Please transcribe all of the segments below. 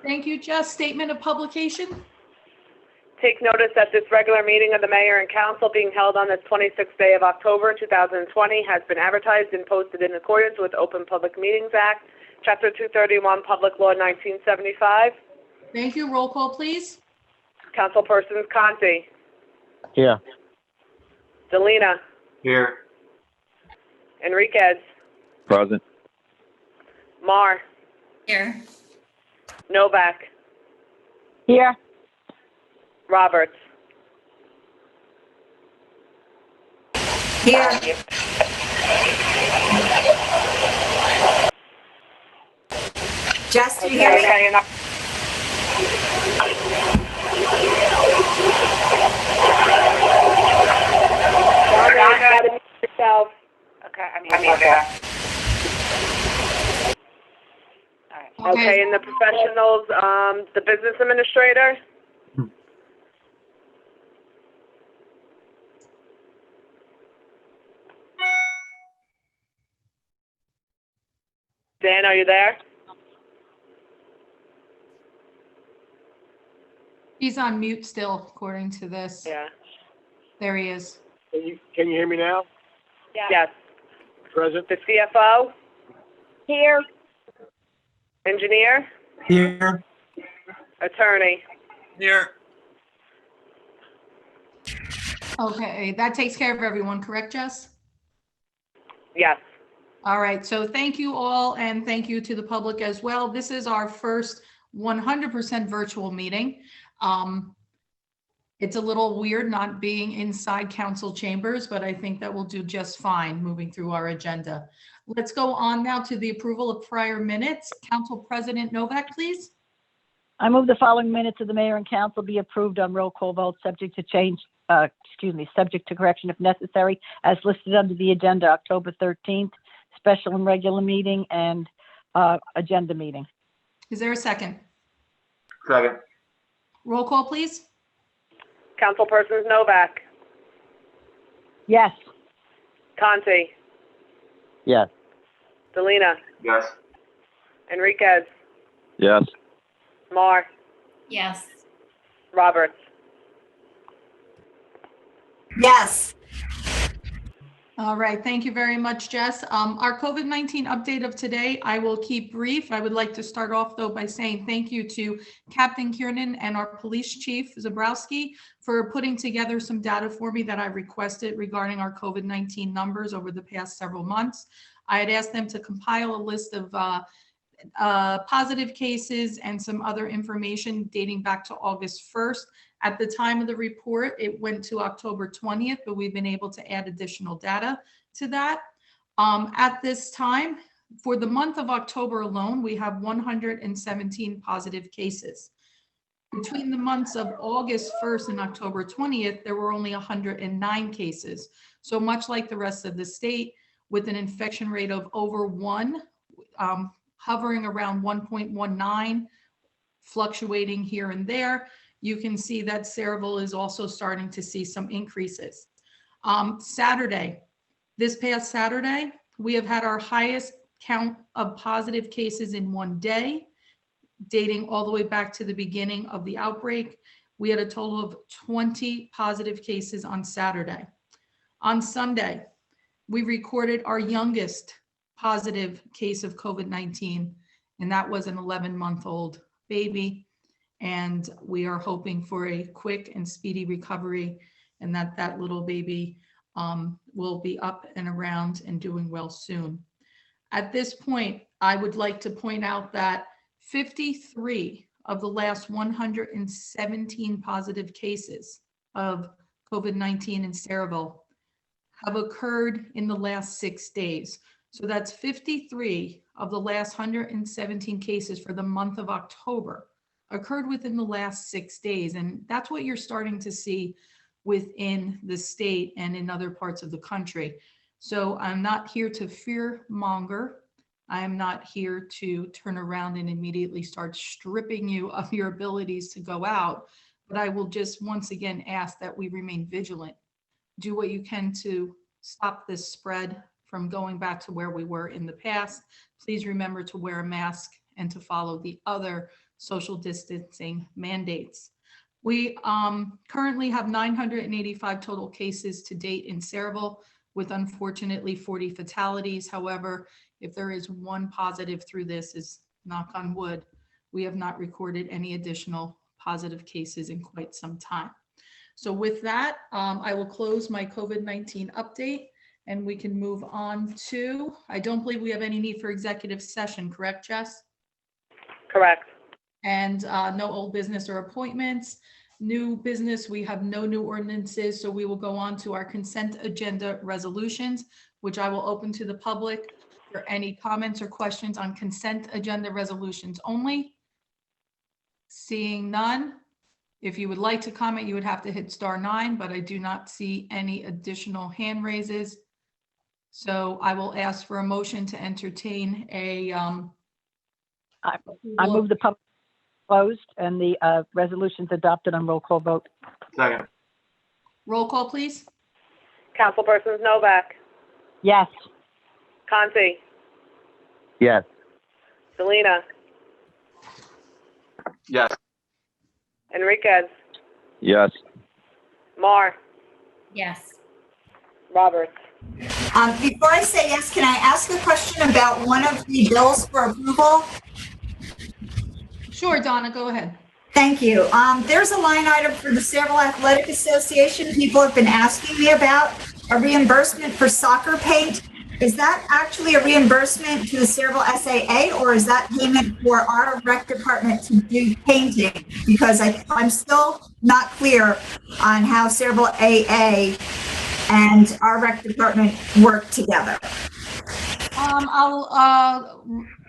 Thank you, Jess. Statement of publication. Take notice that this regular meeting of the mayor and council being held on the 26th day of October 2020 has been advertised and posted in accordance with Open Public Meetings Act, Chapter 231, Public Law 1975. Thank you. Roll call, please. Councilpersons Conti, Here. Delina, Here. Enriquez, Present. Mar, Here. Novak, Here. Roberts. Here. Jess, do you hear me? Okay, enough. Donna, you gotta mute yourself. Okay, I'm here. Okay, and the professionals, the business administrator. Dan, are you there? He's on mute still, according to this. Yeah. There he is. Can you hear me now? Yes. Present? The CFO, Here. engineer, Here. attorney. Here. Okay, that takes care of everyone, correct, Jess? Yes. All right, so thank you all, and thank you to the public as well. This is our first 100% virtual meeting. It's a little weird not being inside council chambers, but I think that we'll do just fine moving through our agenda. Let's go on now to the approval of prior minutes. Council President Novak, please. I move the following minutes of the mayor and council be approved on roll call vote, subject to change, subject to correction if necessary, as listed under the agenda, October 13th, special and regular meeting and agenda meeting. Is there a second? Second. Roll call, please. Councilpersons Novak, Yes. Conti, Yes. Delina, Yes. Enriquez, Yes. Mar, Yes. Roberts. Yes. All right, thank you very much, Jess. Our COVID-19 update of today, I will keep brief. I would like to start off though by saying thank you to Captain Kiernan and our police chief Zabrowski for putting together some data for me that I requested regarding our COVID-19 numbers over the past several months. I had asked them to compile a list of positive cases and some other information dating back to August 1st. At the time of the report, it went to October 20th, but we've been able to add additional data to that. At this time, for the month of October alone, we have 117 positive cases. Between the months of August 1st and October 20th, there were only 109 cases. So much like the rest of the state, with an infection rate of over 1, hovering around 1.19, fluctuating here and there, you can see that Sayreville is also starting to see some increases. Saturday, this past Saturday, we have had our highest count of positive cases in one day, dating all the way back to the beginning of the outbreak. We had a total of 20 positive cases on Saturday. On Sunday, we recorded our youngest positive case of COVID-19, and that was an 11-month-old baby. And we are hoping for a quick and speedy recovery, and that little baby will be up and around and doing well soon. At this point, I would like to point out that 53 of the last 117 positive cases of COVID-19 in Sayreville have occurred in the last 6 days. So that's 53 of the last 117 cases for the month of October occurred within the last 6 days. And that's what you're starting to see within the state and in other parts of the country. So I'm not here to fear monger. I am not here to turn around and immediately start stripping you of your abilities to go out. But I will just once again ask that we remain vigilant. Do what you can to stop this spread from going back to where we were in the past. Please remember to wear a mask and to follow the other social distancing mandates. We currently have 985 total cases to date in Sayreville, with unfortunately 40 fatalities. However, if there is one positive through this, is knock on wood, we have not recorded any additional positive cases in quite some time. So with that, I will close my COVID-19 update and we can move on to, I don't believe we have any need for executive session, correct, Jess? Correct. And no old business or appointments. New business, we have no new ordinances, so we will go on to our consent agenda resolutions, which I will open to the public for any comments or questions on consent agenda resolutions only. Seeing none, if you would like to comment, you would have to hit *9, but I do not see any additional hand raises. So I will ask for a motion to entertain a I move the public closed and the resolutions adopted on roll call vote. Second. roll call, please. Councilpersons Novak, Yes. Conti, Yes. Selena, Yes. Enriquez, Yes. Mar, Yes. Roberts. Before I say yes, can I ask a question about one of the bills for approval? Sure, Donna, go ahead. Thank you. There's a line item for the Sayreville Athletic Association. People have been asking me about a reimbursement for soccer paint. Is that actually a reimbursement to the Sayreville SAA, or is that payment for our rec department to do painting? Because I'm still not clear on how Sayreville AA and our rec department work together. I'll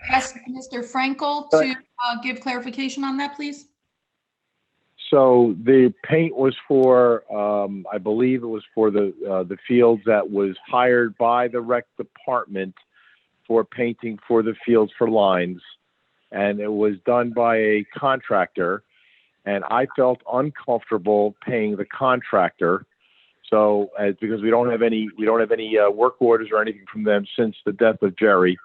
ask Mr. Frankel to give clarification on that, please. So the paint was for, I believe it was for the fields that was hired by the rec department for painting for the fields for lines. And it was done by a contractor. And I felt uncomfortable paying the contractor. So because we don't have any work orders or anything from them since the death of Jerry,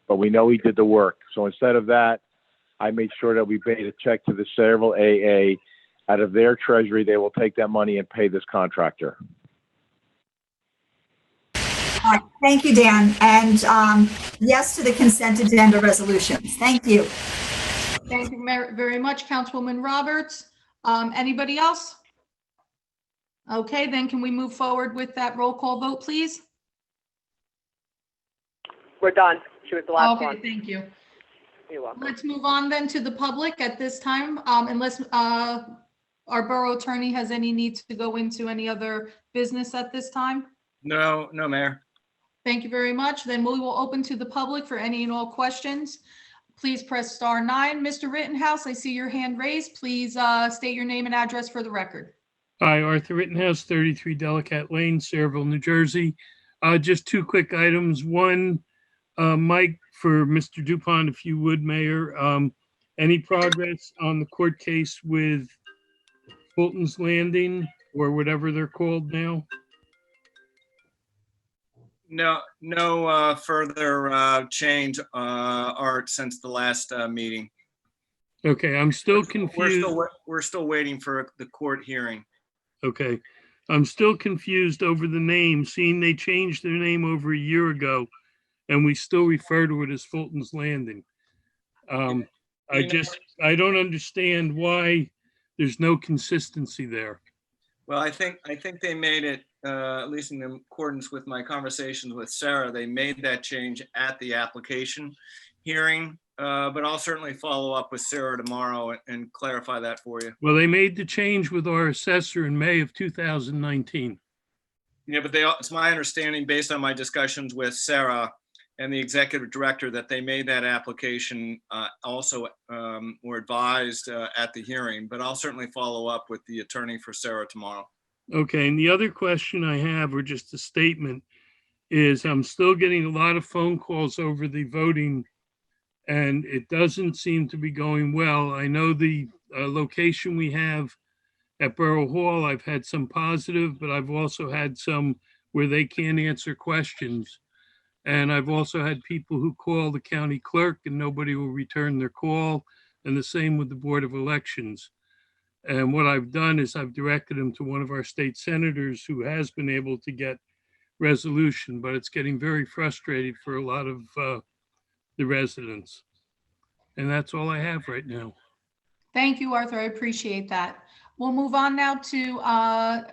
but we know he did the work. So instead of that, I made sure that we paid a check to the Sayreville AA. Out of their treasury, they will take that money and pay this contractor. All right, thank you, Dan. And yes to the consent agenda resolutions. Thank you. Thank you very much, Councilwoman Roberts. Anybody else? Okay, then can we move forward with that roll call vote, please? We're done. She was the last Okay, one. thank you. You're welcome. Let's move on then to the public at this time, unless our borough attorney has any need to go into any other business at this time. No, Mayor. Thank you very much. Then we will open to the public for any and all questions. Please press *9. Mr. Rittenhouse, I see your hand raised. Please state your name and address for the record. Hi, Arthur Rittenhouse, 33 Delacat Lane, Sayreville, New Jersey. Just two quick items. One, Mike, for Mr. Dupont, if you would, Mayor, any progress on the court case with Fulton's Landing or whatever they're called now? No further change, Art, since the last meeting. Okay, I'm still confused. We're still waiting for the court hearing. Okay, I'm still confused over the name, seeing they changed their name over a year ago, and we still refer to it as Fulton's Landing. I don't understand why there's no consistency there. Well, I think they made it, at least in accordance with my conversations with Sarah, they made that change at the application hearing. But I'll certainly follow up with Sarah tomorrow and clarify that for you. Well, they made the change with our assessor in May of 2019. Yeah, but it's my understanding, based on my discussions with Sarah and the executive director, that they made that application also were advised at the hearing. But I'll certainly follow up with the attorney for Sarah tomorrow. Okay, and the other question I have, or just a statement, is I'm still getting a lot of phone calls over the voting, and it doesn't seem to be going well. I know the location we have at Borough Hall, I've had some positive, but I've also had some where they can't answer questions. And I've also had people who call the county clerk and nobody will return their call, and the same with the Board of Elections. And what I've done is I've directed them to one of our state senators who has been able to get resolution, but it's getting very frustrating for a lot of the residents. And that's all I have right now. Thank you, Arthur. I appreciate that. We'll move on now to,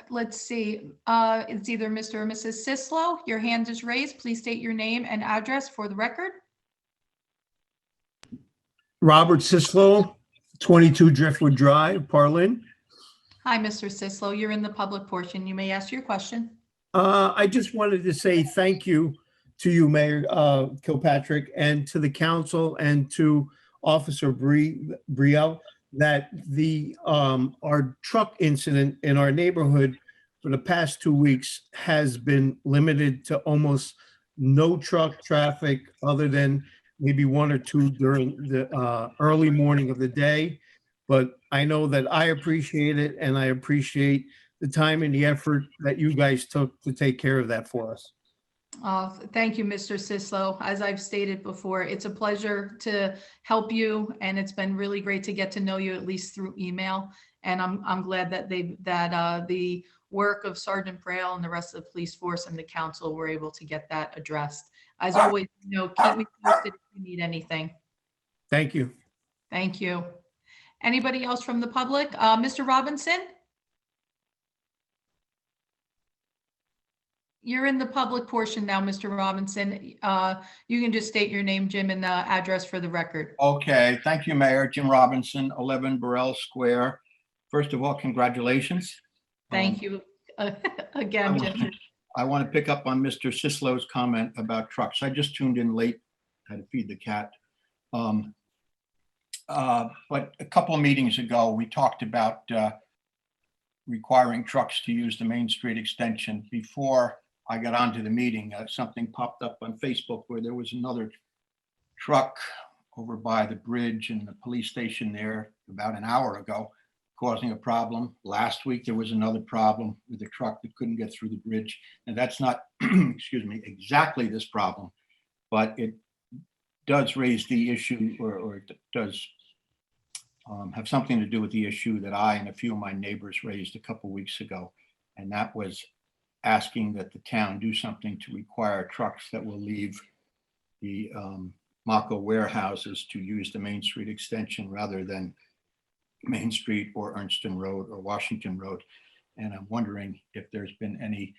let's see, it's either Mr. or Mrs. Sislo. Your hand is raised. Please state your name and address for the record. Robert Sislo, 22 Driftwood Drive, Parlin. Hi, Mr. Sislo. You're in the public portion. You may ask your question. I just wanted to say thank you to you, Mayor Kilpatrick, and to the council and to Officer Brielle, that our truck incident in our neighborhood for the past 2 weeks has been limited to almost no truck traffic other than maybe 1 or 2 during the early morning of the day. But I know that I appreciate it, and I appreciate the time and the effort that you guys took to take care of that for us. Thank you, Mr. Sislo. As I've stated before, it's a pleasure to help you, and it's been really great to get to know you, at least through email. And I'm glad that the work of Sergeant Braille and the rest of the police force and the council were able to get that addressed. As always, keep me posted if you need anything. Thank you. Thank you. Anybody else from the public? Mr. Robinson? You're in the public portion now, Mr. Robinson. You can just state your name, Jim, and the address for the record. Okay, thank you, Mayor. Jim Robinson, 11 Burrell Square. First of all, congratulations. Thank you again, Jim. I want to pick up on Mr. Sislo's comment about trucks. I just tuned in late, had to feed the cat. But a couple of meetings ago, we talked about requiring trucks to use the Main Street extension. Before I got onto the meeting, something popped up on Facebook where there was another truck over by the bridge and the police station there about an hour ago, causing a problem. Last week, there was another problem with a truck that couldn't get through the bridge. And that's not, excuse me, exactly this problem, but it does raise the issue, or it does have something to do with the issue that I and a few of my neighbors raised a couple weeks ago. And that was asking that the town do something to require trucks that will leave the Mako warehouses to use the Main Street extension rather than Main Street or Ernston Road or Washington Road. And I'm wondering if there's been any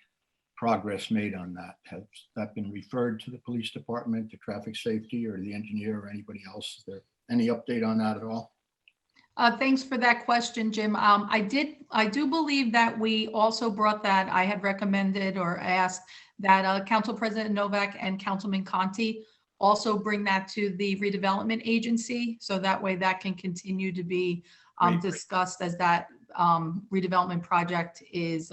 progress made on that. Has that been referred to the police department, to traffic safety, or the engineer, or anybody else? Is there any update on that at all? Thanks for that question, Jim. I do believe that we also brought that, I had recommended or asked that Council President Novak and Councilman Conti also bring that to the redevelopment agency. So that way that can continue to be discussed as that redevelopment project is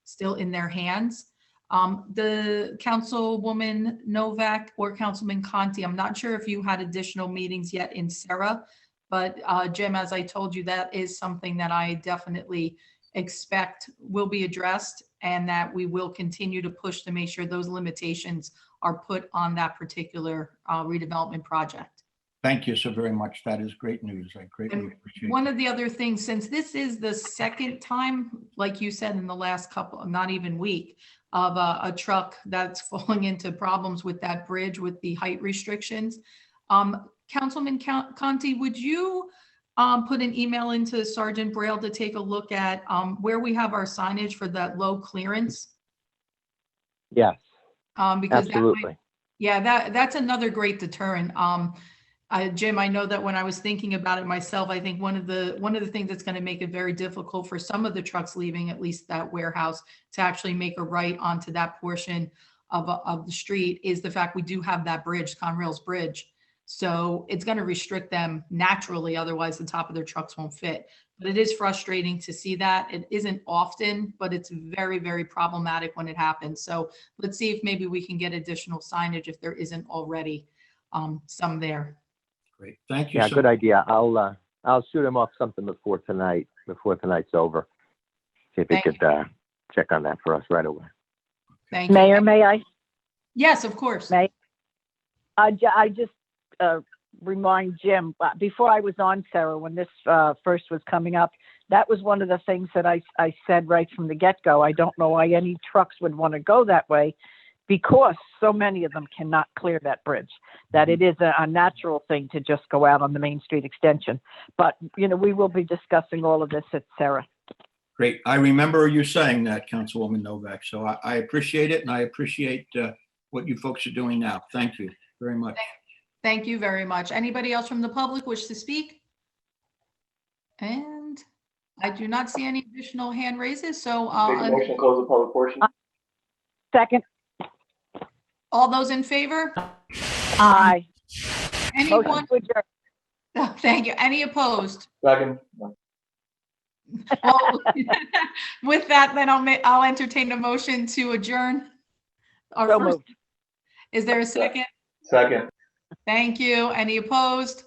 still in their hands. The Councilwoman Novak or Councilman Conti, I'm not sure if you had additional meetings yet in Sarah, but Jim, as I told you, that is something that I definitely expect will be addressed, and that we will continue to push to make sure those limitations are put on that particular redevelopment project. Thank you so very much. That is great news. I greatly appreciate it. One of the other things, since this is the second time, like you said, in the last couple, not even week, of a truck that's falling into problems with that bridge with the height restrictions. Councilman Conti, would you put an email into Sergeant Braille to take a look at where we have our signage for that low clearance? Yes, Because absolutely. that's another great deterrent. Jim, I know that when I was thinking about it myself, I think one of the things that's going to make it very difficult for some of the trucks leaving at least that warehouse to actually make a right onto that portion of the street is the fact we do have that bridge, Conrail's Bridge. So it's going to restrict them naturally, otherwise the top of their trucks won't fit. But it is frustrating to see that. It isn't often, but it's very, very problematic when it happens. So let's see if maybe we can get additional signage if there isn't already some there. Great. Thank you. Yeah, so good idea. I'll shoot him off something before tonight's over. See if he Thank could check on that for us right away. Thank you. Mayor, may I? Yes, of course. May I just remind Jim, before I was on, Sarah, when this first was coming up, that was one of the things that I said right from the get-go. I don't know why any trucks would want to go that way, because so many of them cannot clear that bridge, that it is a natural thing to just go out on the Main Street extension. But, you know, we will be discussing all of this at Sarah. Great. I remember you saying that, Councilwoman Novak. So I appreciate it, and I appreciate what you folks are doing now. Thank you very much. Thank you very much. Anybody else from the public wish to speak? And I do not see any additional hand raises, so Make a motion to close the public portion. Second. all those in favor? Aye. Anyone? Motion to adjourn. Thank you. Any opposed? Second. Well, with that, then I'll entertain a motion to adjourn. Our So first- moved. Is there a second? Second. Thank you. Any opposed?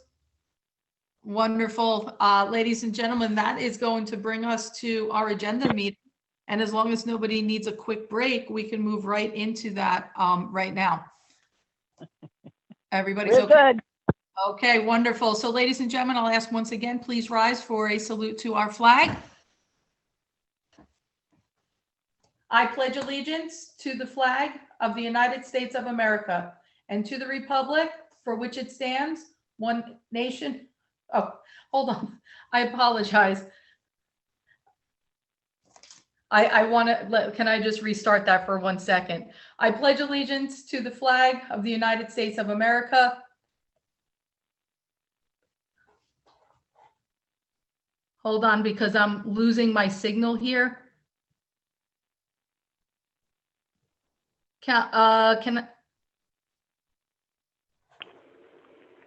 Wonderful. Ladies and gentlemen, that is going to bring us to our agenda meeting. And as long as nobody needs a quick break, we can move right into that right now. Everybody's We're okay? good. Okay, wonderful. So ladies and gentlemen, I'll ask once again, please rise for a salute to our flag. I pledge allegiance to the flag of the United States of America and to the republic for which it stands, one nation. Oh, hold on. I apologize. I want to, can I just restart that for 1 second? I pledge allegiance to the flag of the United States of America. Hold on, because I'm losing my signal here. Can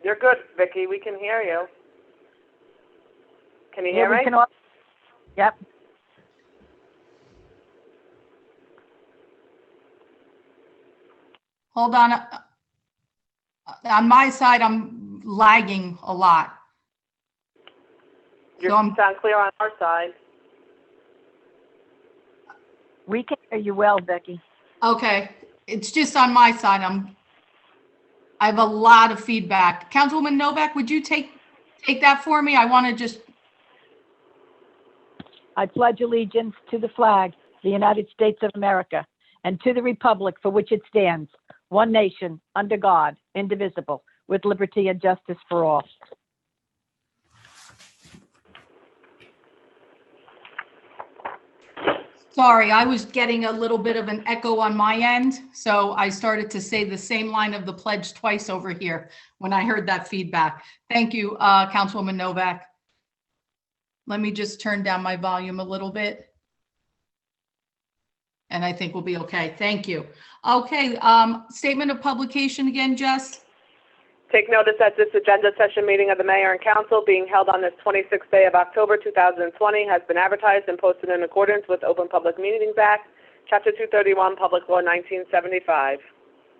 You're good, Vicky. We can hear you. Can you hear we me? can all- Yep. hold on. On my side, I'm lagging a lot. You So I'm- sound clear on our side. We can hear you well, Becky. Okay, it's just on my side. I have a lot of feedback. Councilwoman Novak, would you take that for me? I want to just, I pledge allegiance to the flag, the United States of America, and to the republic for which it stands, one nation, under God, indivisible, with liberty and justice for all. sorry, I was getting a little bit of an echo on my end, so I started to say the same line of the pledge twice over here when I heard that feedback. Thank you, Councilwoman Novak. Let me just turn down my volume a little bit. And I think we'll be okay. Thank you. Okay, statement of publication again, Jess? Take notice that this agenda session meeting of the mayor and council being held on this 26th day of October 2020 has been advertised and posted in accordance with Open Public Meetings Act, Chapter 231, Public Law 1975.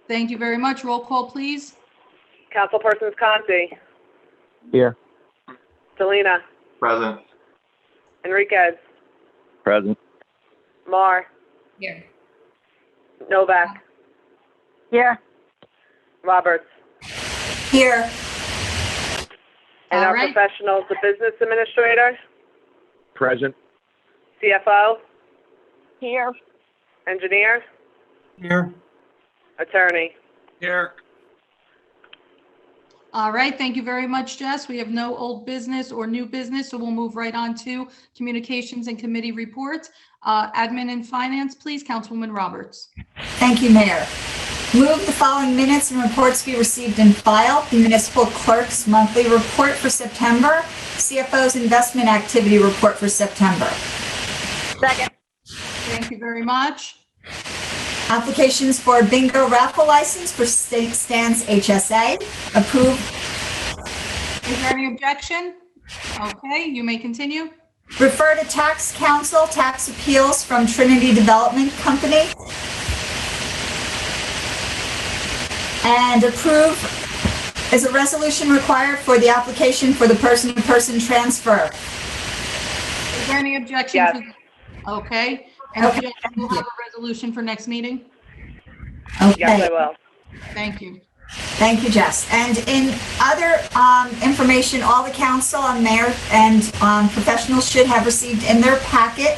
Thank you very much. Roll call, please. Councilpersons Conti, Here. Selena, Present. Enriquez, Present. Mar, Here. Novak, Here. Roberts, Here. and All our right. professionals, the business administrator, Present. CFO, Here. engineer, Here. attorney. Here. All right, thank you very much, Jess. We have no old business or new business, so we'll move right on to communications and committee reports. Admin and finance, please, Councilwoman Roberts. Thank you, Mayor. Move the following minutes and reports be received and filed. The municipal clerk's monthly report for September, CFO's investment activity report for September. Second. Thank you very much. Applications for a bingo raffle license for Stance HSA. Approved. Is there any objection? Okay, you may continue. Refer to Tax Council, tax appeals from Trinity Development Company. And approve is a resolution required for the application for the person-to-person transfer. Is there any objection? Yes. Okay, and Okay, we'll have a resolution for next meeting? Yes, I Okay, will. Thank you. thank you, Jess. And in other information, all the council and mayor and professionals should have received in their packet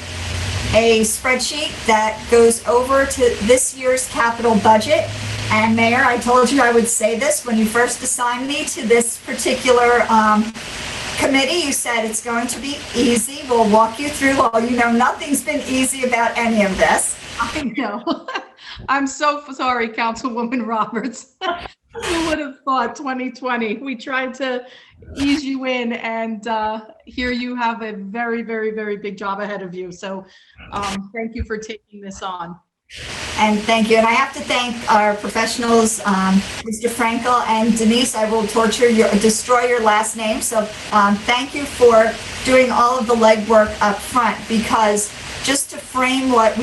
a spreadsheet that goes over to this year's capital budget. And Mayor, I told you I would say this when you first assigned me to this particular committee. You said it's going to be easy. We'll walk you through. Well, you know, nothing's been easy about any of this. I know. I'm so sorry, Councilwoman Roberts. Who would have thought 2020? We tried to ease you in, and here you have a very, very, very big job ahead of you. So thank you for taking this on. And thank you. And I have to thank our professionals, Mr. Frankel and Denise. I will destroy your last name. So thank you for doing all of the legwork up front, because just to frame what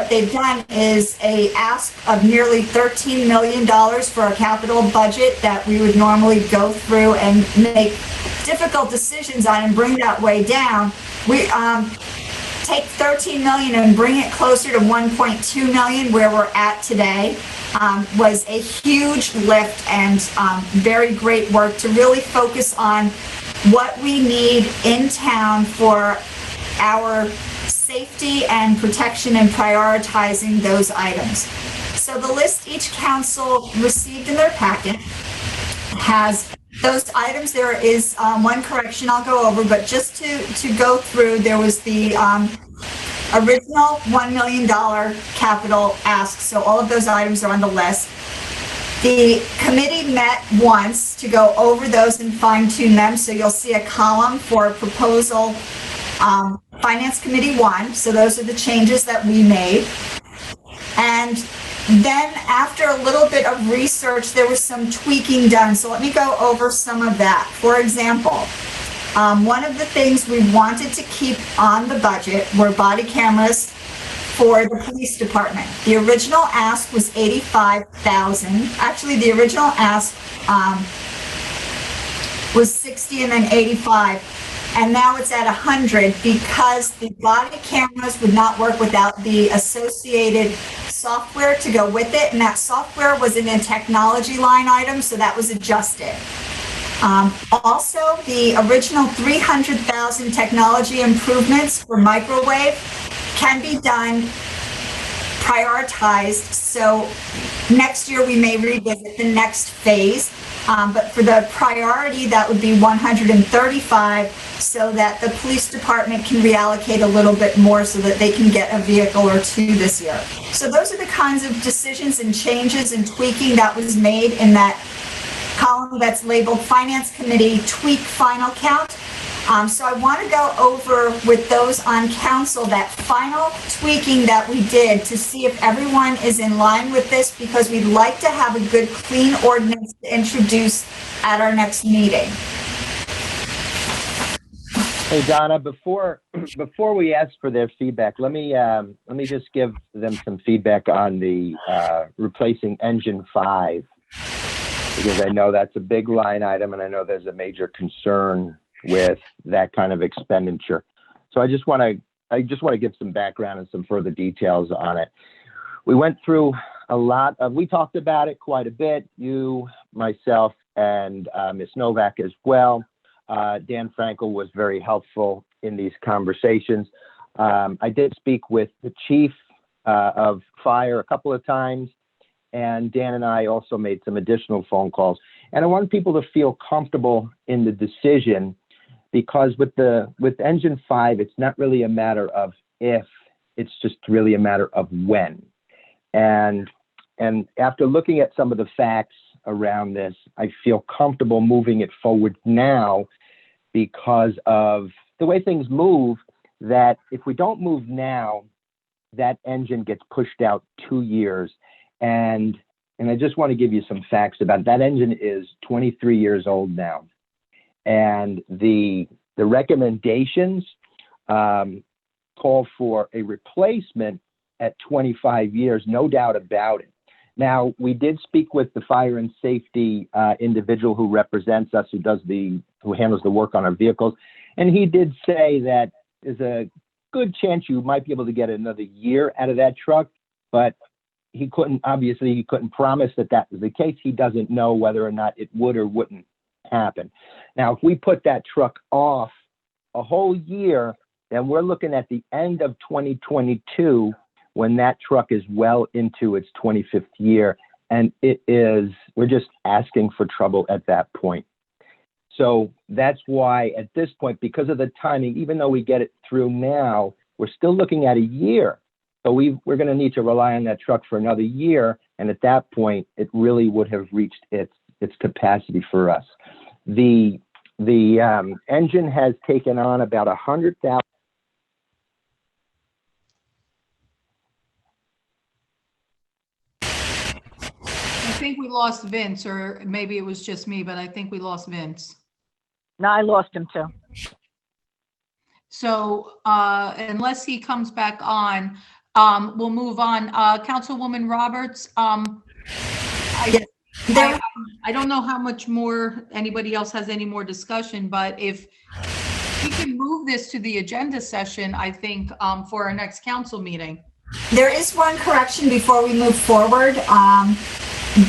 they've done is a ask of nearly $13 million for a capital budget that we would normally go through and make difficult decisions on and bring that way down. We take 13 million and bring it closer to 1.2 million, where we're at today, was a huge lift and very great work to really focus on what we need in town for our safety and protection and prioritizing those items. So the list each council received in their packet has those items. There is one correction I'll go over, but just to go through, there was the original $1 million capital ask. So all of those items are on the list. The committee met once to go over those and fine tune them. So you'll see a column for proposal Finance Committee 1. So those are the changes that we made. And then after a little bit of research, there was some tweaking done. So let me go over some of that. For example, one of the things we wanted to keep on the budget were body cameras for the police department. The original ask was $85,000. Actually, the original ask was 60 and then 85. And now it's at 100 because the body cameras would not work without the associated software to go with it. And that software was in a technology line item, so that was adjusted. Also, the original 300,000 technology improvements for microwave can be done prioritized. So next year we may revisit the next phase. But for the priority, that would be 135, so that the police department can reallocate a little bit more so that they can get a vehicle or two this year. So those are the kinds of decisions and changes and tweaking that was made in that column that's labeled Finance Committee Tweak Final Count. So I want to go over with those on council that final tweaking that we did to see if everyone is in line with this, because we'd like to have a good, clean ordinance to introduce at our next meeting. Hey, Donna, before we ask for their feedback, let me just give them some feedback on the replacing engine 5, because I know that's a big line item and I know there's a major concern with that kind of expenditure. So I just want to give some background and some further details on it. We went through we talked about it quite a bit, you, myself, and Ms. Novak as well. Dan Frankel was very helpful in these conversations. I did speak with the chief of fire a couple of times, and Dan and I also made some additional phone calls. And I want people to feel comfortable in the decision, because with engine 5, it's not really a matter of if, it's just really a matter of when. And after looking at some of the facts around this, I feel comfortable moving it forward now because of the way things move, that if we don't move now, that engine gets pushed out 2 years. And I just want to give you some facts about it. That engine is 23 years old now. And the recommendations call for a replacement at 25 years, no doubt about it. Now, we did speak with the fire and safety individual who represents us, who handles the work on our vehicles, and he did say that there's a good chance you might be able to get another year out of that truck, but he couldn't promise that that was the case. He doesn't know whether or not it would or wouldn't happen. Now, if we put that truck off a whole year, then we're looking at the end of 2022 when that truck is well into its 25th year. And we're just asking for trouble at that point. So that's why at this point, because of the timing, even though we get it through now, we're still looking at a year. So we're going to need to rely on that truck for another year. And at that point, it really would have reached its capacity for us. The engine has taken on about 100,000. I think we lost Vince, or maybe it was just me, but I think we lost Vince. No, I lost him too. So unless he comes back on, we'll move on. Councilwoman Roberts, I don't know how much more anybody else has any more discussion, but if we can move this to the agenda session, I think, for our next council meeting. There is one correction before we move forward.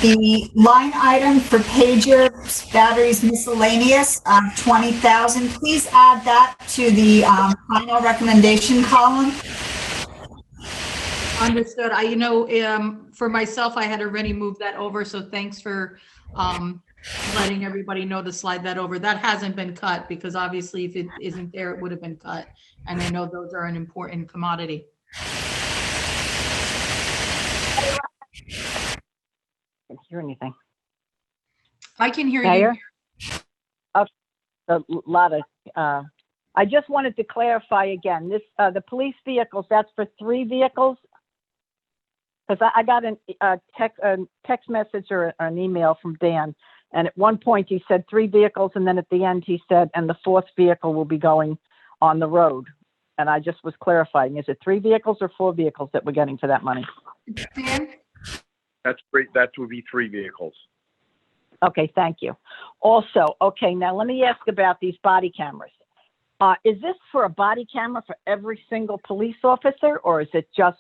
The line item for pagers, batteries, miscellaneous, 20,000. Please add that to the final recommendation column. Understood. For myself, I had already moved that over, so thanks for letting everybody know to slide that over. That hasn't been cut because obviously if it isn't there, it would have been cut. And I know those are an important commodity. I can't hear anything. I can hear Mayor? you. A lot of, I just wanted to clarify again, this, the police vehicles, that's for 3 vehicles? Because I got a text message or an email from Dan, and at one point he said 3 vehicles, and then at the end he said, and the 4th vehicle will be going on the road. And I just was clarifying, is it 3 vehicles or 4 vehicles that we're getting for that money? Dan? That's great. That would be 3 vehicles. Okay, thank you. Also, okay, now let me ask about these body cameras. Is this for a body camera for every single police officer, or is it just,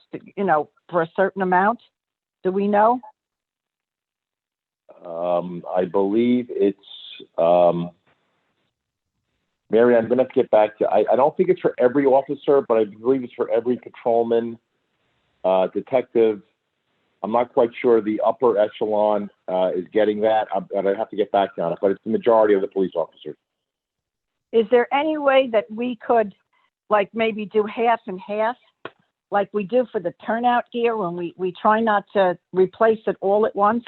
for a certain amount? Do we know? I believe it's, Mary, I'm going to get back to you. I don't think it's for every officer, but I believe it's for every patrolman, detective. I'm not quite sure the upper echelon is getting that, but I have to get back on it, but it's the majority of the police officers. Is there any way that we could, like, maybe do half and half, like we do for the turnout gear when we try not to replace it all at once?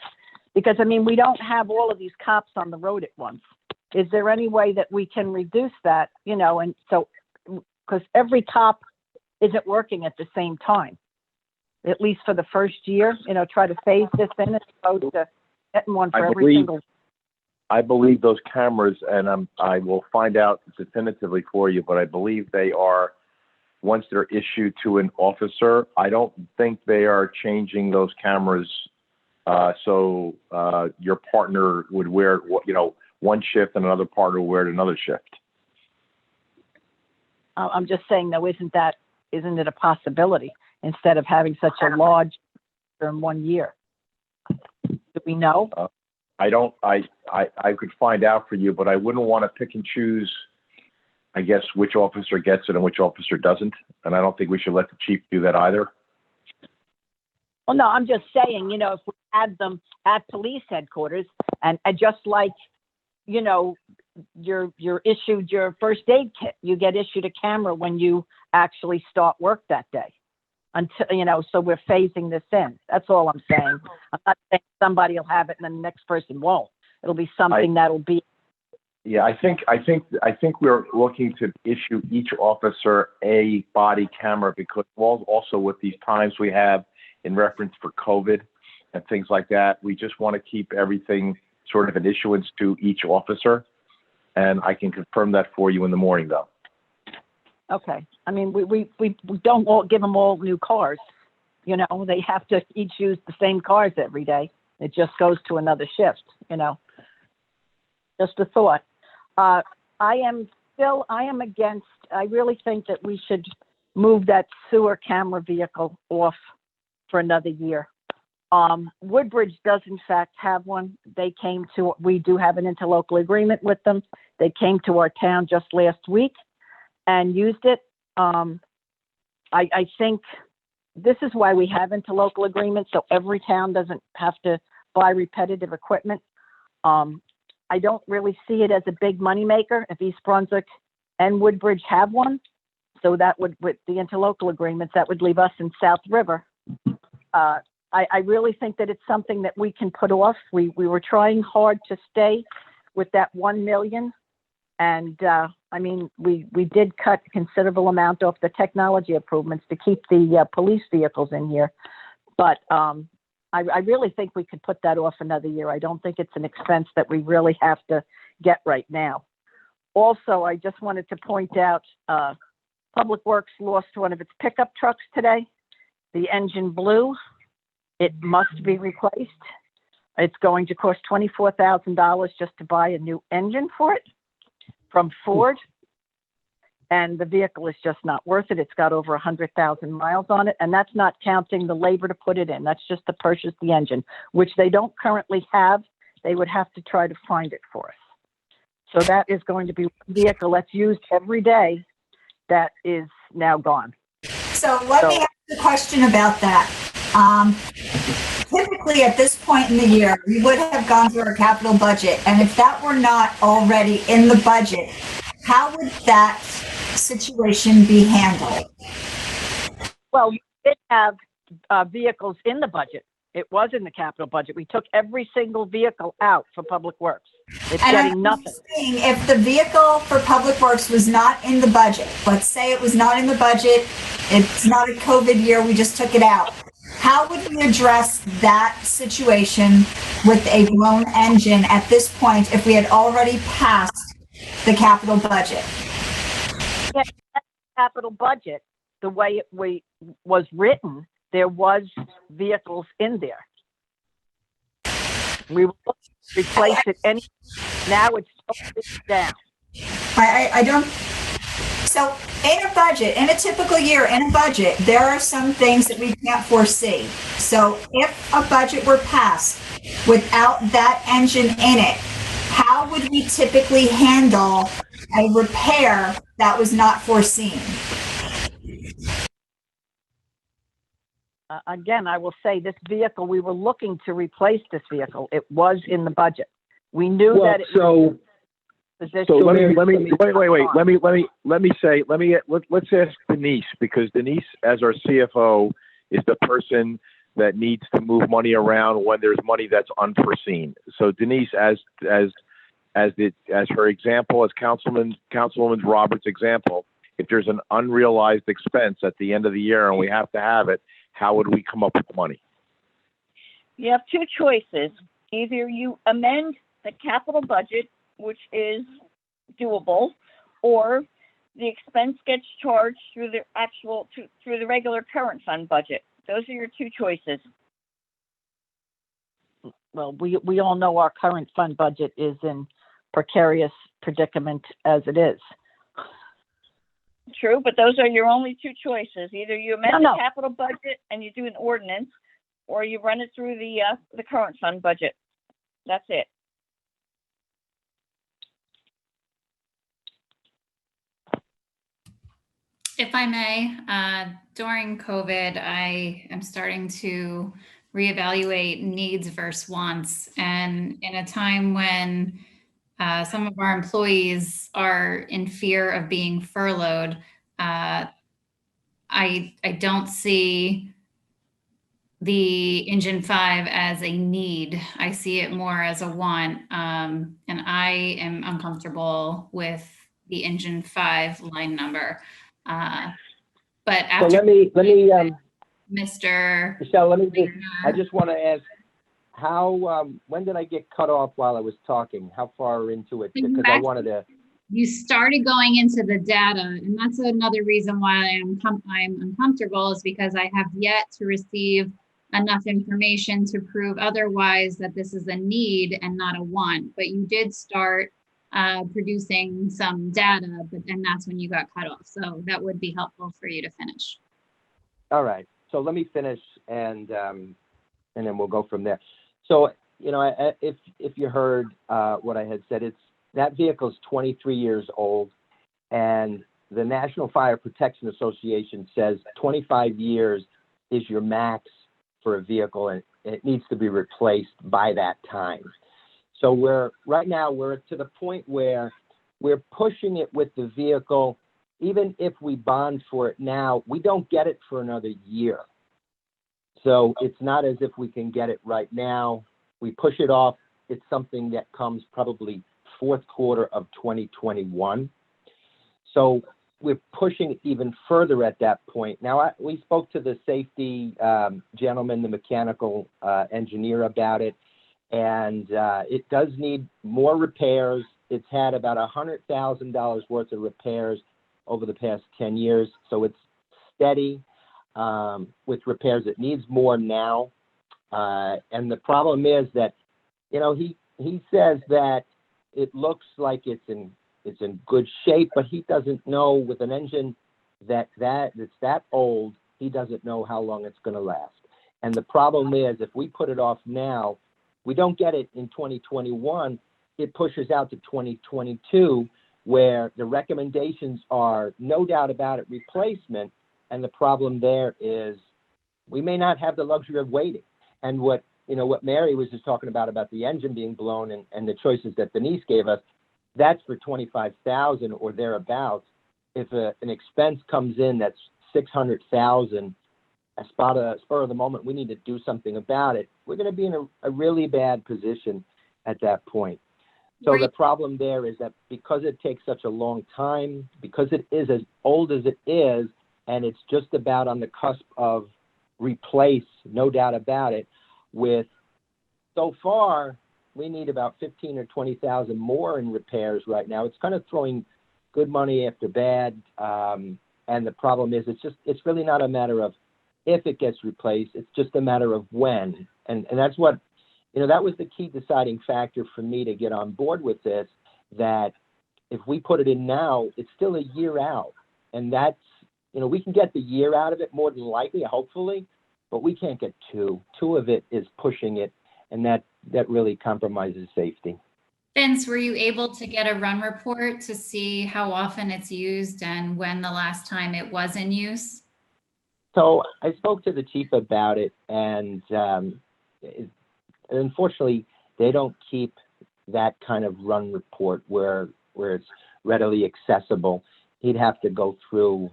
Because, we don't have all of these cops on the road at once. Is there any way that we can reduce that, and so, because every cop isn't working at the same time, at least for the first year, try to phase this in as opposed to getting one for every single. I believe those cameras, and I will find out definitively for you, but I believe they are, once they're issued to an officer, I don't think they are changing those cameras. So your partner would wear, one shift and another partner would wear it another shift. I'm just saying, though, isn't it a possibility instead of having such a large in 1 year? Do we know? I could find out for you, but I wouldn't want to pick and choose, I guess, which officer gets it and which officer doesn't. And I don't think we should let the chief do that either. Well, no, I'm just saying, if we had them at police headquarters and just like, you're issued your first aid kit, you get issued a camera when you actually start work that day. Until, so we're phasing this in. That's all I'm saying. I'm not saying somebody will have it and then the next person won't. It'll be something that'll be. Yeah, I think we're looking to issue each officer a body camera because also with these times we have in reference for COVID and things like that, we just want to keep everything sort of an issuance to each officer. And I can confirm that for you in the morning, though. Okay. We don't all give them all new cars. They have to each use the same cars every day. It just goes to another shift, Just a thought. I really think that we should move that sewer camera vehicle off for another year. Woodbridge does in fact have one. We do have an interlocal agreement with them. They came to our town just last week and used it. I think this is why we have interlocal agreements, so every town doesn't have to buy repetitive equipment. I don't really see it as a big moneymaker if East Brunswick and Woodbridge have one. So that would, with the interlocal agreements, that would leave us in South River. I really think that it's something that we can put off. We were trying hard to stay with that 1 million. And I mean, we did cut a considerable amount off the technology improvements to keep the police vehicles in here. But I really think we could put that off another year. I don't think it's an expense that we really have to get right now. Also, I just wanted to point out, Public Works lost one of its pickup trucks today. The engine blew. It must be replaced. It's going to cost $24,000 just to buy a new engine for it from Ford. And the vehicle is just not worth it. It's got over 100,000 miles on it. And that's not counting the labor to put it in. That's just to purchase the engine, which they don't currently have. They would have to try to find it for us. So that is going to be a vehicle that's used every day that is now gone. So let me ask a question about that. Typically at this point in the year, we would have gone through our capital budget. And if that were not already in the budget, how would that situation be handled? Well, we did have vehicles in the budget. It was in the capital budget. We took every single vehicle out for Public Works. It's And getting I'm nothing. saying if the vehicle for Public Works was not in the budget, let's say it was not in the budget, it's not a COVID year, we just took it out. How would we address that situation with a blown engine at this point if we had already passed the capital budget? Yeah, capital budget, the way it was written, there was vehicles in there. We will replace it now it's totally down. I don't. So in a budget, in a typical year, in a budget, there are some things that we can't foresee. So if a budget were passed without that engine in it, how would we typically handle a repair that was not foreseen? Again, I will say this vehicle, we were looking to replace this vehicle. It was in the budget. We knew that it was position. So let me let's ask Denise, because Denise, as our CFO, is the person that needs to move money around when there's money that's unforeseen. So Denise, as her example, as Councilwoman Roberts' example, if there's an unrealized expense at the end of the year and we have to have it, how would we come up with the money? You have two choices. Either you amend the capital budget, which is doable, or the expense gets charged through the regular current fund budget. Those are your two choices. Well, we all know our current fund budget is in precarious predicament as it is. True, but those are your only two choices. Either you amend the capital budget and you do an ordinance, or you run it through the current fund budget. That's it. If I may, during COVID, I am starting to reevaluate needs versus wants. And in a time when some of our employees are in fear of being furloughed, I don't see the Engine 5 as a need. I see it more as a want. And I am uncomfortable with the Engine 5 line number. But after so let me Mr. Michelle, I just want to ask, how when did I get cut off while I was talking? How far into it? Because I wanted to. You started going into the data, and that's another reason why I'm uncomfortable, is because I have yet to receive enough information to prove otherwise, that this is a need and not a want. But you did start producing some data, and that's when you got cut off. So that would be helpful for you to finish. All right. So let me finish, and then we'll go from there. So, if you heard what I had said, that vehicle is 23 years old, and the National Fire Protection Association says 25 years is your max for a vehicle, and it needs to be replaced by that time. So right now we're to the point where we're pushing it with the vehicle. Even if we bond for it now, we don't get it for another year. So it's not as if we can get it right now. We push it off. It's something that comes probably fourth quarter of 2021. So we're pushing it even further at that point. Now, we spoke to the safety gentleman, the mechanical engineer about it, and it does need more repairs. It's had about $100,000 worth of repairs over the past 10 years. So it's steady with repairs. It needs more now. And the problem is that, he says that it looks like it's in good shape, but he doesn't know with an engine that's that old, he doesn't know how long it's going to last. And the problem is, if we put it off now, we don't get it in 2021, it pushes out to 2022, where the recommendations are no doubt about it replacement. And the problem there is we may not have the luxury of waiting. And what Mary was just talking about the engine being blown and the choices that Denise gave us, that's for $25,000 or thereabouts. If an expense comes in that's $600,000, a spur of the moment, we need to do something about it. We're going to be in a really bad position at that point. So the problem there is that because it takes such a long time, because it is as old as it is, and it's just about on the cusp of replace, no doubt about it, so far, we need about 15 or 20,000 more in repairs right now. It's kind of throwing good money after bad. And the problem is, it's really not a matter of if it gets replaced. It's just a matter of when. And that's what, that was the key deciding factor for me to get on board with this, that if we put it in now, it's still a year out. And that's, we can get the year out of it more than likely, hopefully, but we can't get two. Two of it is pushing it, and that really compromises safety. Vince, were you able to get a run report to see how often it's used and when the last time it was in use? So I spoke to the chief about it, and unfortunately, they don't keep that kind of run report where it's readily accessible. He'd have to go through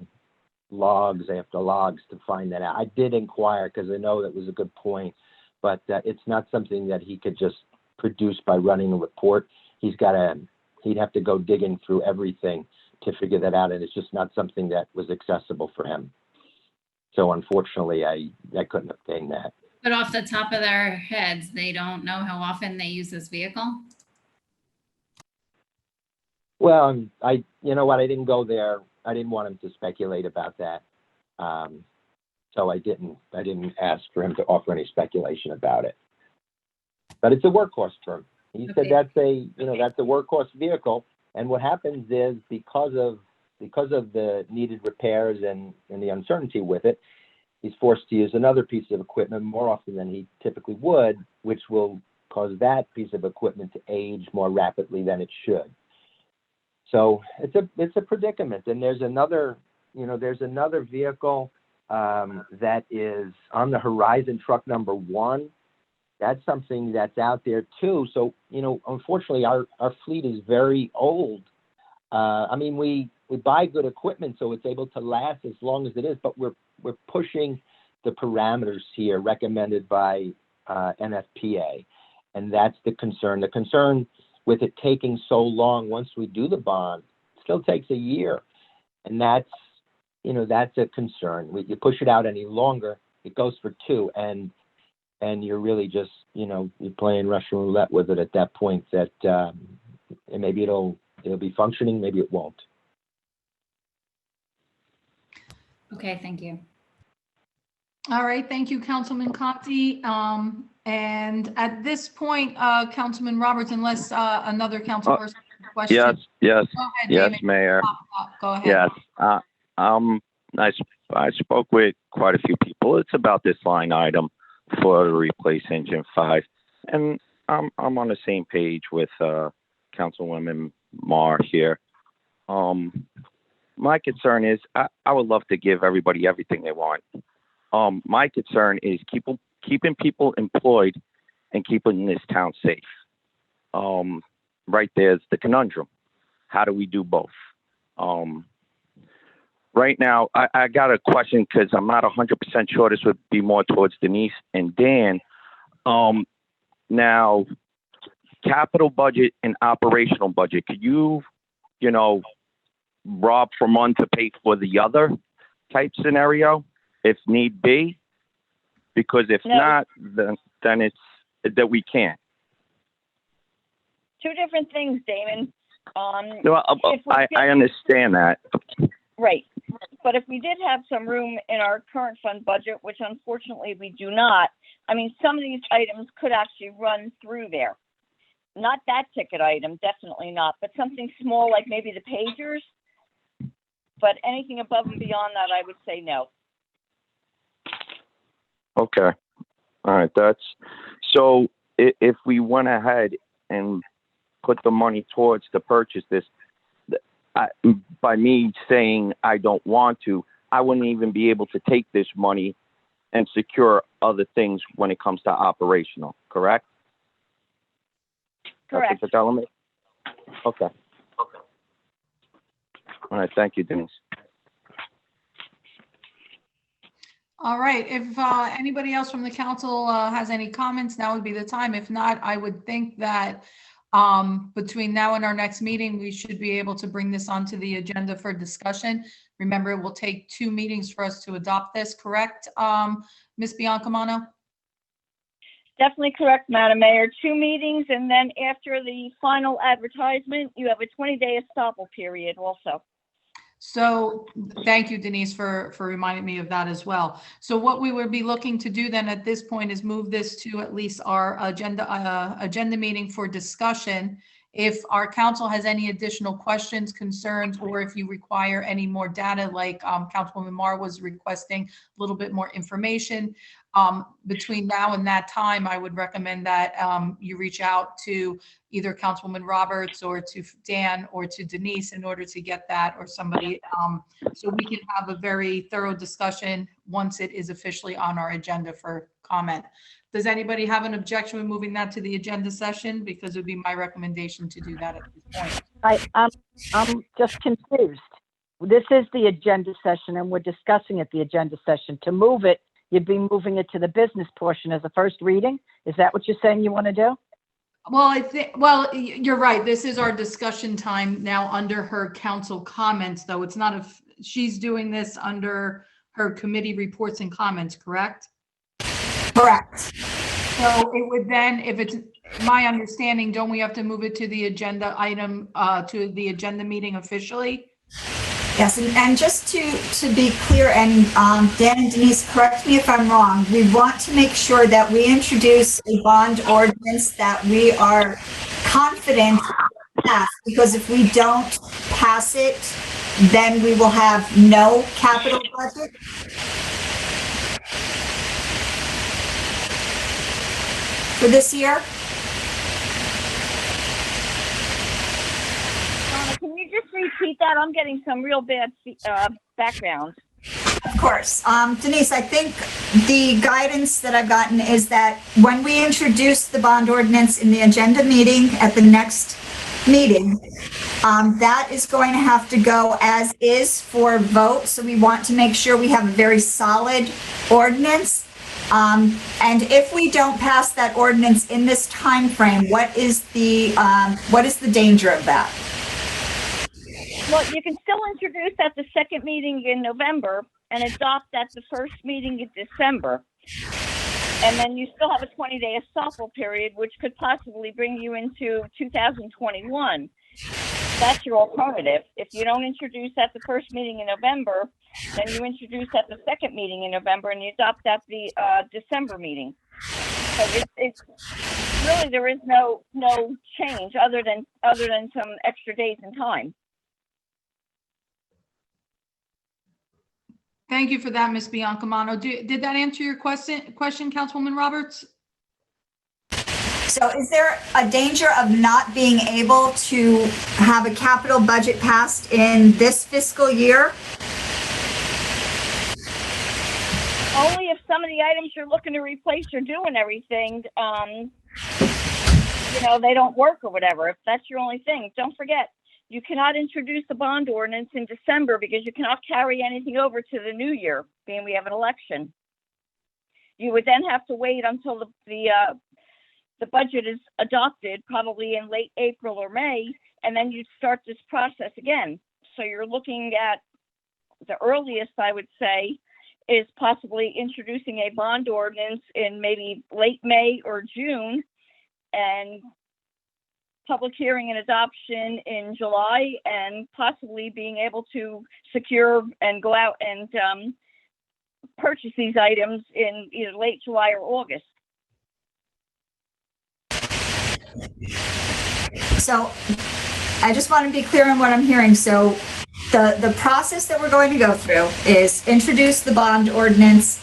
logs after logs to find that out. I did inquire because I know that was a good point, but it's not something that he could just produce by running a report. He'd have to go digging through everything to figure that out, and it's just not something that was accessible for him. So unfortunately, I couldn't obtain that. But off the top of their heads, they don't know how often they use this vehicle? Well, I didn't go there. I didn't want him to speculate about that. So I didn't ask for him to offer any speculation about it. But it's a workhorse term. He said that's a workhorse vehicle. And what happens is because of the needed repairs and the uncertainty with it, he's forced to use another piece of equipment more often than he typically would, which will cause that piece of equipment to age more rapidly than it should. So it's a predicament. And there's another vehicle that is on the horizon, truck number 1. That's something that's out there too. So, unfortunately, our fleet is very old. We buy good equipment, so it's able to last as long as it is, but we're pushing the parameters here recommended by NFPA. And that's the concern. The concern with it taking so long, once we do the bond, it still takes a year. And that's a concern. You push it out any longer, it goes for 2. And you're really just, you're playing Russian roulette with it at that point, that and maybe it'll be functioning, maybe it won't. Okay, thank you. All right, thank you, Councilman Conti. And at this point, Councilman Roberts, unless another council person has a question. Yes, Go ahead, yes, Damon. Mayor. Go ahead. Yes, I spoke with quite a few people. It's about this line item. for to replace engine 5. And I'm on the same page with Councilwoman Marr here. My concern is I would love to give everybody everything they want. My concern is keeping people employed and keeping this town safe. Right there's the conundrum. How do we do both? Right now, I got a question because I'm not 100% sure. This would be more towards Denise and Dan. Now, capital budget and operational budget, could you rob from one to pay for the other type scenario if need be? Because if not, then it's that we can't. Two different things, Damon. No, I understand that. Right. But if we did have some room in our current fund budget, which unfortunately we do not, I mean, some of these items could actually run through there. Not that ticket item, definitely not, but something small like maybe the pagers. But anything above and beyond that, I would say no. Okay. All right. So if we went ahead and put the money towards to purchase this, by me saying I don't want to, I wouldn't even be able to take this money and secure other things when it comes to operational, correct? Correct. That's what you're telling me? Okay. All right. Thank you, Denise. All right, if anybody else from the council has any comments, now would be the time. If not, I would think that between now and our next meeting, we should be able to bring this onto the agenda for discussion. Remember, it will take 2 meetings for us to adopt this, correct, Ms. Biancamano? Definitely correct, Madam Mayor. 2 meetings, and then after the final advertisement, you have a 20-day estoppel period also. So thank you, Denise, for reminding me of that as well. So what we would be looking to do then at this point is move this to at least our agenda meeting for discussion. If our council has any additional questions, concerns, or if you require any more data, like Councilwoman Marr was requesting a little bit more information, between now and that time, I would recommend that you reach out to either Councilwoman Roberts or to Dan or to Denise in order to get that, or somebody, so we can have a very thorough discussion once it is officially on our agenda for comment. Does anybody have an objection with moving that to the agenda session? Because it would be my recommendation to do that at this point. I'm just confused. This is the agenda session and we're discussing at the agenda session. To move it, you'd be moving it to the business portion as a first reading? Is that what you're saying you want to do? Well, you're right. This is our discussion time now under her council comments, though. It's not she's doing this under her committee reports and comments, correct? Correct. So it would then, if it's my understanding, don't we have to move it to the agenda item, to the agenda meeting officially? Yes, and just to be clear, and Dan and Denise, correct me if I'm wrong, we want to make sure that we introduce a bond ordinance that we are confident pass, because if we don't pass it, then we will have no capital budget. For this year? Can you just repeat that? I'm getting some real bad background. Of course. Denise, I think the guidance that I've gotten is that when we introduce the bond ordinance in the agenda meeting at the next meeting, that is going to have to go as is for vote. So we want to make sure we have a very solid ordinance. And if we don't pass that ordinance in this time frame, what is the danger of that? Well, you can still introduce at the second meeting in November and adopt at the first meeting in December. And then you still have a 20-day estoppel period, which could possibly bring you into 2021. That's your alternative. If you don't introduce at the first meeting in November, then you introduce at the second meeting in November and you adopt at the December meeting. So it's really, there is no change other than some extra days in time. Thank you for that, Ms. Biancamano. Did that answer your question, Councilwoman Roberts? So is there a danger of not being able to have a capital budget passed in this fiscal year? Only if some of the items you're looking to replace or doing everything, they don't work or whatever. If that's your only thing, don't forget, you cannot introduce a bond ordinance in December because you cannot carry anything over to the new year, being we have an election. You would then have to wait until the budget is adopted, probably in late April or May, and then you'd start this process again. So you're looking at the earliest, I would say, is possibly introducing a bond ordinance in maybe late May or June, and public hearing and adoption in July, and possibly being able to secure and go out and purchase these items in either late July or August. So I just want to be clear on what I'm hearing. So the process that we're going to go through is introduce the bond ordinance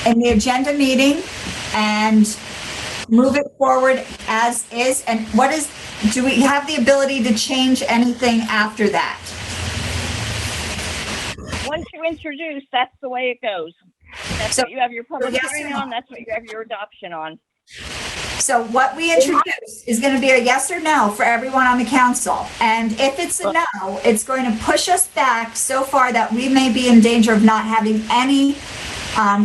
in the agenda meeting and move it forward as is. And do we have the ability to change anything after that? Once you introduce, that's the way it goes. That's what you have your public hearing on, that's what you have your adoption on. So what we introduce is going to be a yes or no for everyone on the council. And if it's a no, it's going to push us back so far that we may be in danger of not having any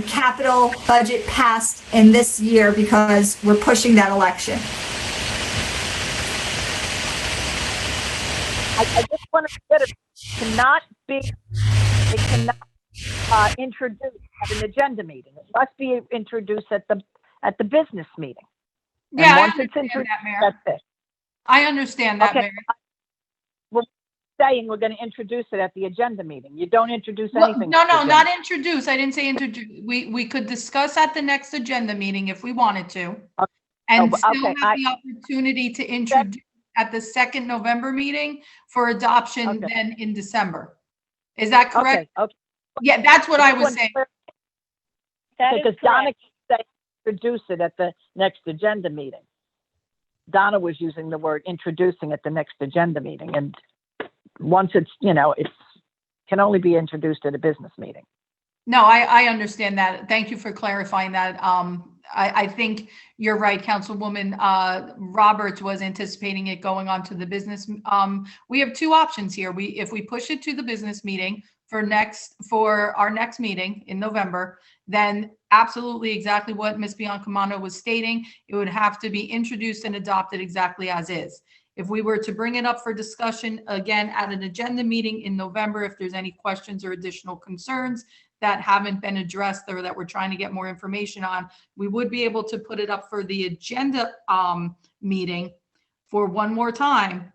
capital budget passed in this year because we're pushing that election. I just want to get it cannot introduced at an agenda meeting. It must be introduced at the business meeting. And Yeah, once I it's understand introduced, that, Mayor. that's it. I understand that, Okay. Mayor. We're saying we're going to introduce it at the agenda meeting. You don't introduce Well, anything. no, at the no, agenda. not introduce. I didn't say introduce. We could discuss at the next agenda meeting if we wanted to. And but- still okay, have the opportunity to introduce at the second November meeting for adoption then in December. Is that correct? Okay. Yeah, that's what I was saying. That is Because Donna correct. said introduce it at the next agenda meeting. Donna was using the word introducing at the next agenda meeting, and once it's, it's can only be introduced at a business meeting. No, I understand that. Thank you for clarifying that. I think you're right, Councilwoman Roberts was anticipating it going on to the business. We have two options here. If we push it to the business meeting for our next meeting in November, then absolutely exactly what Ms. Biancamano was stating, it would have to be introduced and adopted exactly as is. If we were to bring it up for discussion again at an agenda meeting in November, if there's any questions or additional concerns that haven't been addressed or that we're trying to get more information on, we would be able to put it up for the agenda meeting for one more time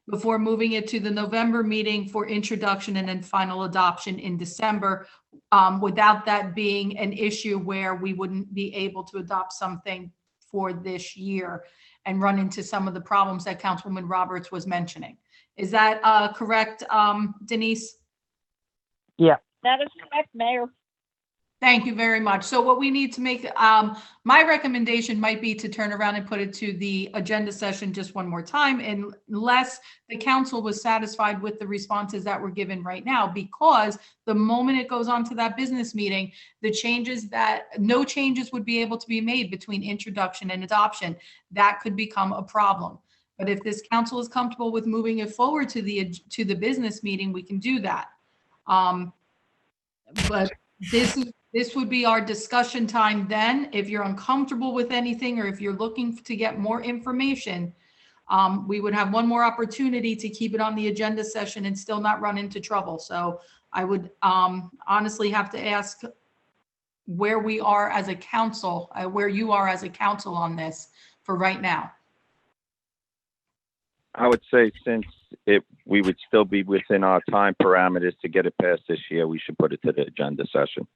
before moving it to the November meeting for introduction and then final adoption in December, without that being an issue where we wouldn't be able to adopt something for this year and run into some of the problems that Councilwoman Roberts was mentioning. Is that correct, Denise? Yeah. That is correct, Mayor. Thank you very much. So what we need to make, my recommendation might be to turn around and put it to the agenda session just one more time, unless the council was satisfied with the responses that were given right now, because the moment it goes on to that business meeting, no changes would be able to be made between introduction and adoption. That could become a problem. But if this council is comfortable with moving it forward to the business meeting, we can do that. But this would be our discussion time then. If you're uncomfortable with anything, or if you're looking to get more information, we would have one more opportunity to keep it on the agenda session and still not run into trouble. So I would honestly have to ask where we are as a council, where you are as a council on this for right now. I would say since we would still be within our time parameters to get it passed this year, we should put it to the agenda session.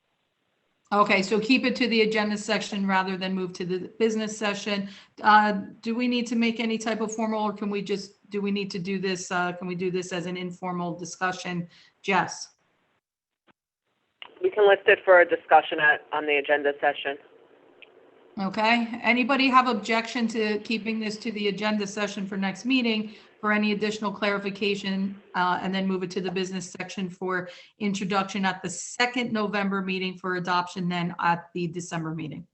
Okay, so keep it to the agenda section rather than move to the business session. Do we need to make any type of formal, or do we need to do this? Can we do this as an informal discussion? Jess? We can can list it for a discussion on the agenda session. Okay, anybody have objection to keeping this to the agenda session for next meeting for any additional clarification, and then move it to the business section for introduction at the second November meeting for adoption, then at the December meeting?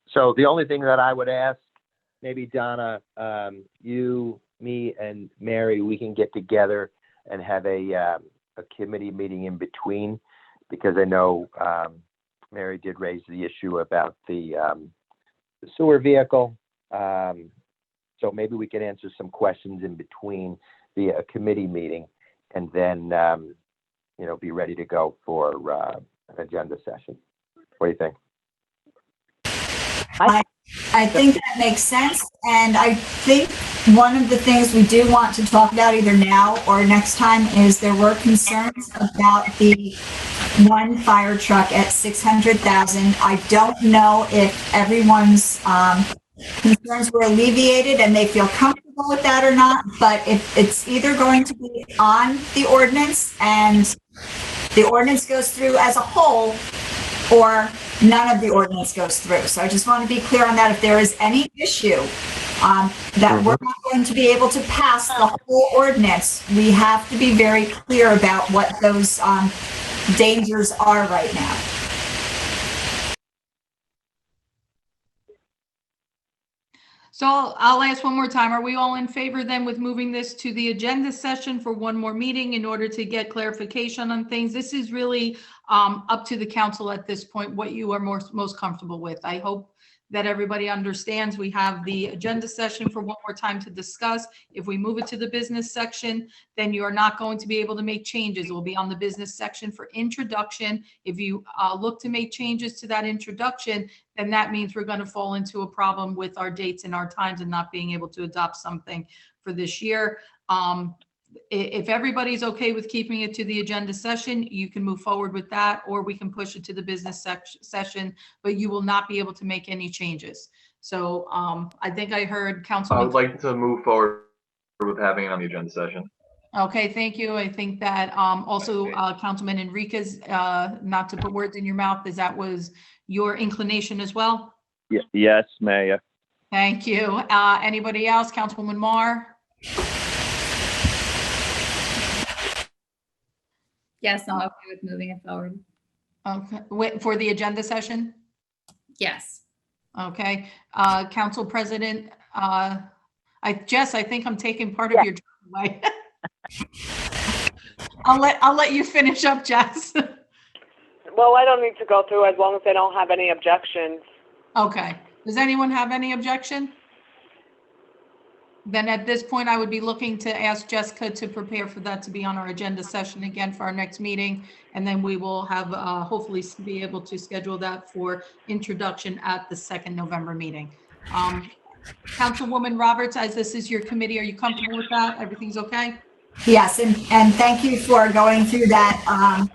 So the only thing that I would ask, maybe Donna, you, me, and Mary, we can get together and have a committee meeting in between, because I know Mary did raise the issue about the sewer vehicle. So maybe we can answer some questions in between via a committee meeting, and then be ready to go for an agenda session. What do you think? I think that makes sense, and I think one of the things we do want to talk about either now or next time is there were concerns about the one fire truck at 600,000. I don't know if everyone's concerns were alleviated and they feel comfortable with that or not, but if it's either going to be on the ordinance and the ordinance goes through as a whole, or none of the ordinance goes through. So I just want to be clear on that. If there is any issue that we're not going to be able to pass the whole ordinance, we have to be very clear about what those dangers are right now. So I'll ask one more time. Are we all in favor then with moving this to the agenda session for one more meeting in order to get clarification on things? This is really up to the council at this point, what you are most comfortable with. I hope that everybody understands we have the agenda session for one more time to discuss. If we move it to the business section, then you are not going to be able to make changes. It will be on the business section for introduction. If you look to make changes to that introduction, then that means we're going to fall into a problem with our dates and our times and not being able to adopt something for this year. If everybody's okay with keeping it to the agenda session, you can move forward with that, or we can push it to the business session, but you will not be able to make any changes. So I think I heard Councilman. I would like to move forward with having it on the agenda session. Okay, thank you. I think that also Councilman Enriquez, not to put words in your mouth, that was your inclination as well? Yes, Mayor. Thank you. Anybody else? Councilwoman Marr? Yes, I'm okay with moving it forward. Okay, for the agenda session? Yes. Okay, Council President, Jess, I think I'm taking part of your job away. I'll let you finish up, Jess. Well, I don't need to go through as long as they don't have any objections. Okay, does anyone have any objection? Then at this point, I would be looking to ask Jessica to prepare for that to be on our agenda session again for our next meeting. And then we will have, hopefully be able to schedule that for introduction at the second November meeting. Councilwoman Roberts, as this is your committee, are you comfortable with that? Everything's okay? Yes, and thank you for going through that.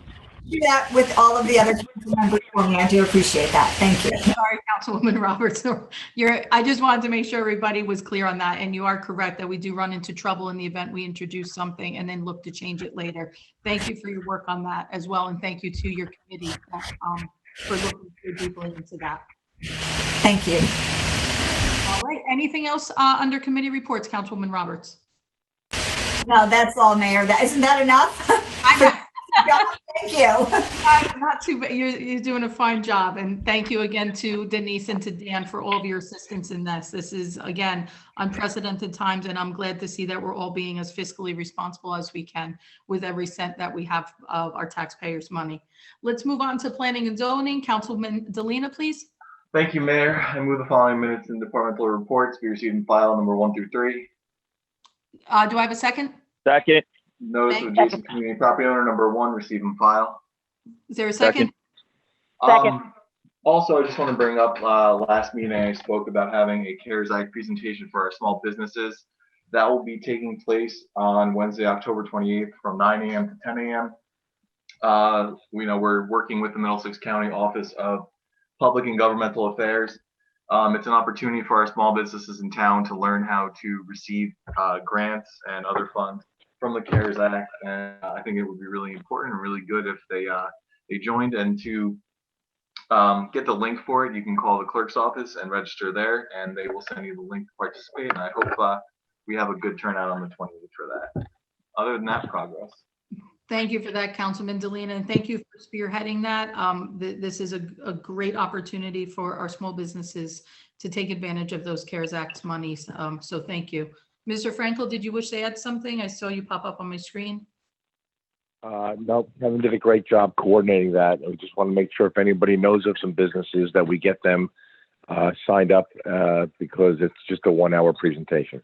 Do that with all of the other council members for me. I do appreciate that. Thank you. Sorry, Councilwoman Roberts. I just wanted to make sure everybody was clear on that. And you are correct that we do run into trouble in the event we introduce something and then look to change it later. Thank you for your work on that as well. And thank you to your committee for looking so deeply into that. Thank you. All right. Anything else under committee reports, Councilwoman Roberts? No, that's all, Mayor. Isn't that enough? Thank you. Not too bad. You're doing a fine job. And thank you again to Denise and to Dan for all of your assistance in this. This is, again, unprecedented times, and I'm glad to see that we're all being as fiscally responsible as we can with every cent that we have of our taxpayers' money. Let's move on to planning and zoning. Councilman Delina, please. Thank you, Mayor. I move the following minutes and departmental reports be received in file number 1 through 3. Do I have a second? Second. Notice of adjacent community property owner number 1 received in file. Is there a second? Also, I just want to bring up last meeting I spoke about having a CARES Act presentation for our small businesses. That will be taking place on Wednesday, October 28th from 9 a.m. to 10 a.m. We're working with the Middlesex County Office of Public and Governmental Affairs. It's an opportunity for our small businesses in town to learn how to receive grants and other funds from the CARES Act. And I think it would be really important and really good if they joined. And to get the link for it, you can call the clerk's office and register there, and they will send you the link to participate. And I hope we have a good turnout on the 28th for that. Other than that, progress. Thank you for that, Councilman DeLina, and thank you for spearheading that. This is a great opportunity for our small businesses to take advantage of those CARES Act monies. So thank you. Mr. Frankel, did you wish to add something? I saw you pop up on my screen. No, Kevin did a great job coordinating that. I just want to make sure if anybody knows of some businesses that we get them signed up because it's just a 1-hour presentation.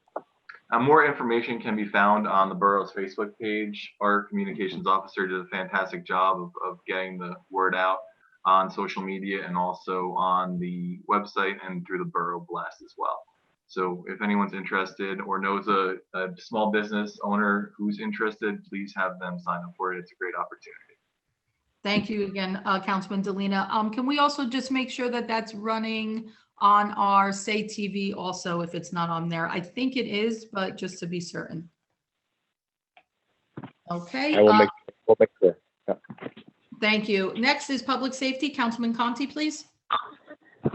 More information can be found on the borough's Facebook page. Our communications officer did a fantastic job of getting the word out on social media and also on the website and through the borough blast as well. So if anyone's interested or knows a small business owner who's interested, please have them sign up for it. It's a great opportunity. Thank you again, Councilman DeLina. Can we also just make sure that that's running on our Say TV also, if it's not on there? I think it is, but just to be certain. Okay. We'll make sure. Yeah. Thank you. Next is Public Safety. Councilman Conti, please.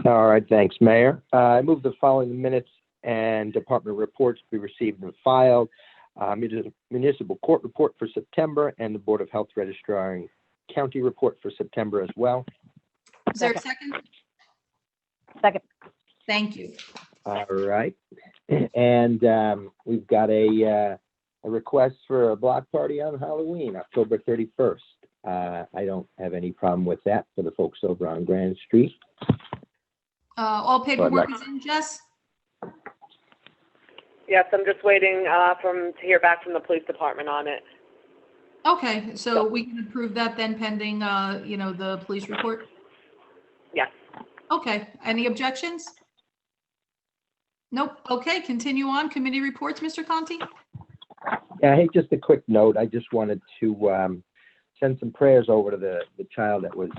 All right, thanks, Mayor. I move the following minutes and department reports be received and filed. Municipal court report for September and the Board of Health Registrar County report for September as well. Is there a second? Second. Thank you. All right. And we've got a request for a block party on Halloween, October 31st. I don't have any problem with that for the folks over on Grand Street. All paperwork is in, Jess? Yes, I'm just waiting to hear back from the police department on it. Okay, so we can approve that then pending, the police report? Yes. Okay, any objections? Nope. Okay, continue on. Committee reports, Mr. Conti? Yeah, hey, just a quick note. I just wanted to send some prayers over to the child that was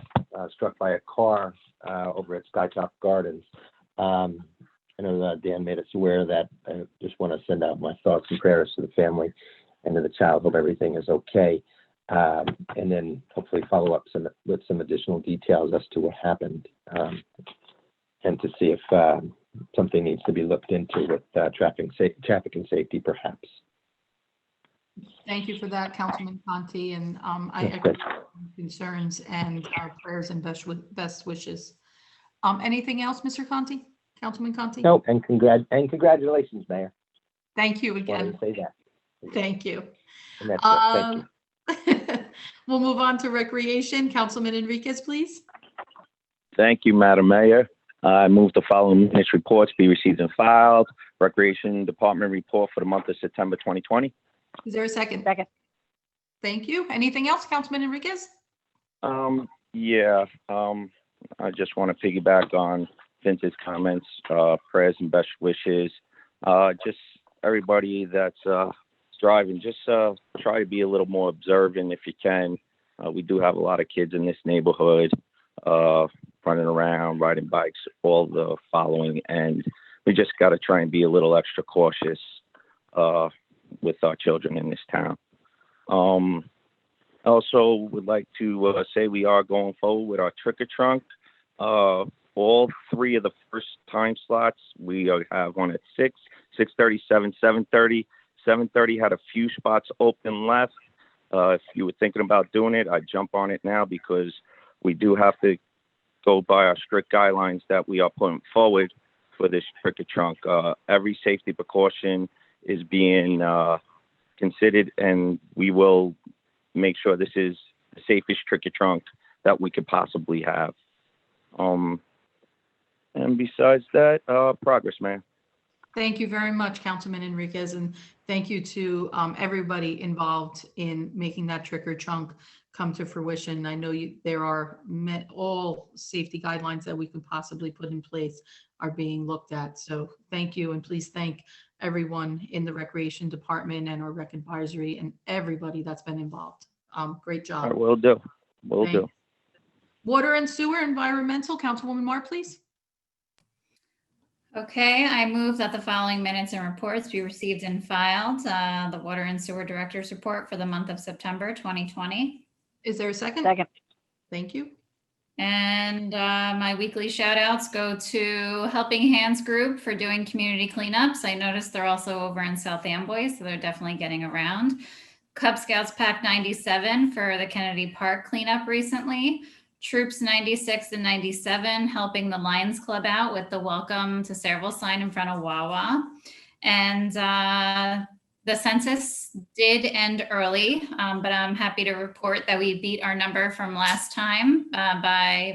struck by a car over at Skytop Gardens. I know that Dan made us aware of that. I just want to send out my thoughts and prayers to the family and to the child. Hope everything is okay. And then hopefully follow up with some additional details as to what happened and to see if something needs to be looked into with traffic and safety, perhaps. Thank you for that, Councilman Conti, and I echo concerns and our prayers and best wishes. Anything else, Mr. Conti? Councilman Conti? No, and congratulations, Mayor. Thank you Wanted again. to say that. Thank you. And that's it. Thank you. We'll move on to Recreation. Councilman Enriquez, please. Thank you, Madam Mayor. I move the following minutes reports be received and filed. Recreation Department report for the month of September 2020. Is there a second? Second. Thank you. Anything else, Councilman Enriquez? I just want to piggyback on Vince's comments, prayers and best wishes. Just everybody that's driving, just try to be a little more observant if you can. We do have a lot of kids in this neighborhood running around, riding bikes, all the following, and we just got to try and be a little extra cautious with our children in this town. Also would like to say we are going forward with our trick or trunk. All three of the first time slots we have one at 6, 6:30, 7, 7:30. 7:30 had a few spots open left. If you were thinking about doing it, I'd jump on it now because we do have to go by our strict guidelines that we are putting forward for this trick or trunk. Every safety precaution is being considered, and we will make sure this is the safest trick or trunk that we could possibly have. And besides that, progress, man. Thank you very much, Councilman Enriquez, and thank you to everybody involved in making that trick or trunk come to fruition. I know there are all safety guidelines that we could possibly put in place are being looked at. So thank you, and please thank everyone in the Recreation Department and our Rec Advisory and everybody that's been involved. Great job. I will do. Will do. Water and Sewer Environmental, Councilwoman Marr, please. Okay, I move that the following minutes and reports be received and filed. The Water and Sewer Director's report for the month of September 2020. Is there a second? Second. Thank you. And my weekly shout outs go to Helping Hands Group for doing community cleanups. I noticed they're also over in South Amboy, so they're definitely getting around. Cub Scouts Pack 97 for the Kennedy Park cleanup recently. Troops 96 and 97 helping the Lions Club out with the welcome to Sayreville sign in front of Wawa. And the census did end early, but I'm happy to report that we beat our number from last time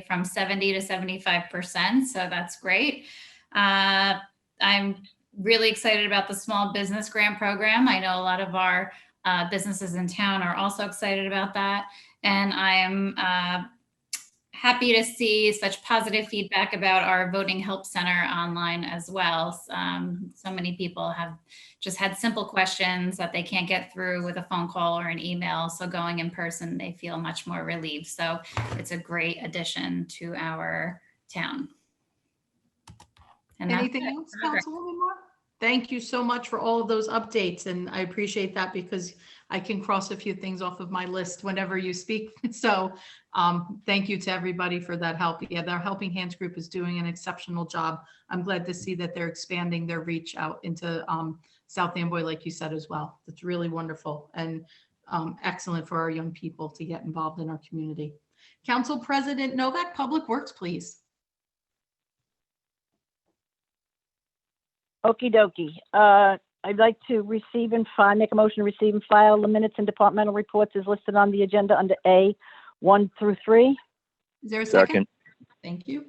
from 70 to 75%. So that's great. I'm really excited about the small business grant program. I know a lot of our businesses in town are also excited about that. And I am happy to see such positive feedback about our voting help center online as well. So many people have just had simple questions that they can't get through with a phone call or an email. So going in person, they feel much more relieved. So it's a great addition to our town. And that's Anything it. else, Councilwoman Moore? Thank you so much for all of those updates, and I appreciate that because I can cross a few things off of my list whenever you speak. So thank you to everybody for that help. Yeah, their Helping Hands Group is doing an exceptional job. I'm glad to see that they're expanding their reach out into South Amboy, like you said as well. It's really wonderful and excellent for our young people to get involved in our community. Council President Novak, Public Works, please. Okie dokie. I'd like to receive and file, make a motion to receive and file the minutes and departmental reports as listed on the agenda under A, 1 through 3. Is there a second? Second. Thank you.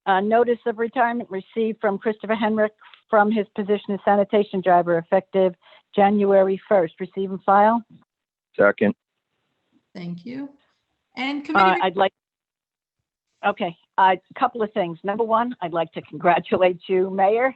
Notice of retirement received from Christopher Henrik from his position as sanitation driver effective January 1st. Receive and file. Second. Thank you. And committee. Okay, a couple of things. Number one, I'd like to congratulate you, Mayor.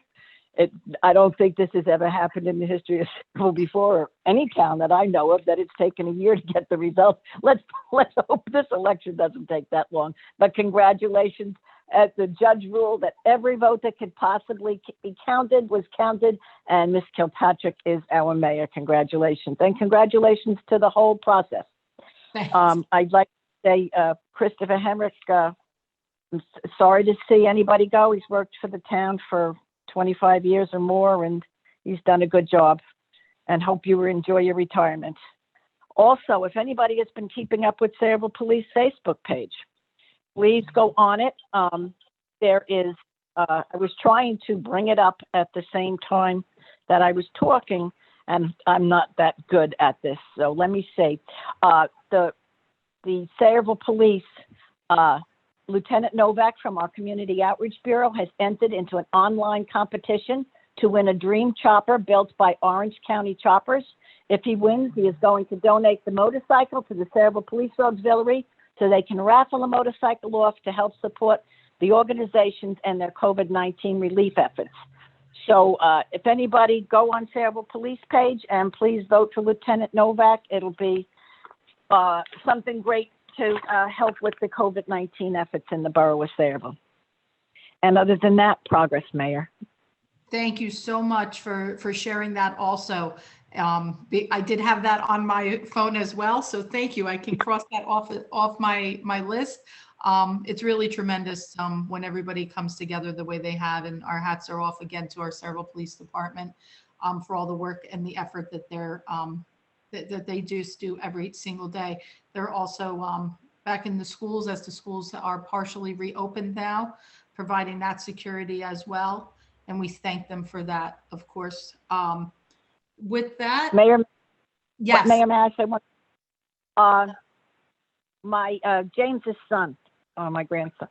I don't think this has ever happened in the history of Sayreville before, or any town that I know of, that it's taken a year to get the results. Let's hope this election doesn't take that long. But congratulations. As the judge ruled that every vote that could possibly be counted was counted, and Ms. Kilpatrick is our mayor. Congratulations. And congratulations to the whole process. Thanks. I'd like to say, Christopher Henrik, I'm sorry to see anybody go. He's worked for the town for 25 years or more, and he's done a good job, and hope you enjoy your retirement. Also, if anybody has been keeping up with Sayreville Police Facebook page, please go on it. There is, I was trying to bring it up at the same time that I was talking, and I'm not that good at this. So let me see. The Sayreville Police, Lieutenant Novak from our Community Outreach Bureau has entered into an online competition to win a dream chopper built by Orange County Choppers. If he wins, he is going to donate the motorcycle to the Sayreville Police Auxiliary so they can raffle a motorcycle off to help support the organizations and their COVID-19 relief efforts. So if anybody, go on Sayreville Police page and please vote for Lieutenant Novak. It'll be something great to help with the COVID-19 efforts in the borough of Sayreville. And other than that, progress, Mayor. Thank you so much for sharing that also. I did have that on my phone as well, so thank you. I can cross that off my list. It's really tremendous when everybody comes together the way they have, and our hats are off again to our Sayreville Police Department for all the work and the effort that that they do every single day. They're also back in the schools as the schools are partially reopened now, providing that security as well. And we thank them for that, of course. With that, Mayor, yes. Mayor, may I say one? My James's son, my grandson,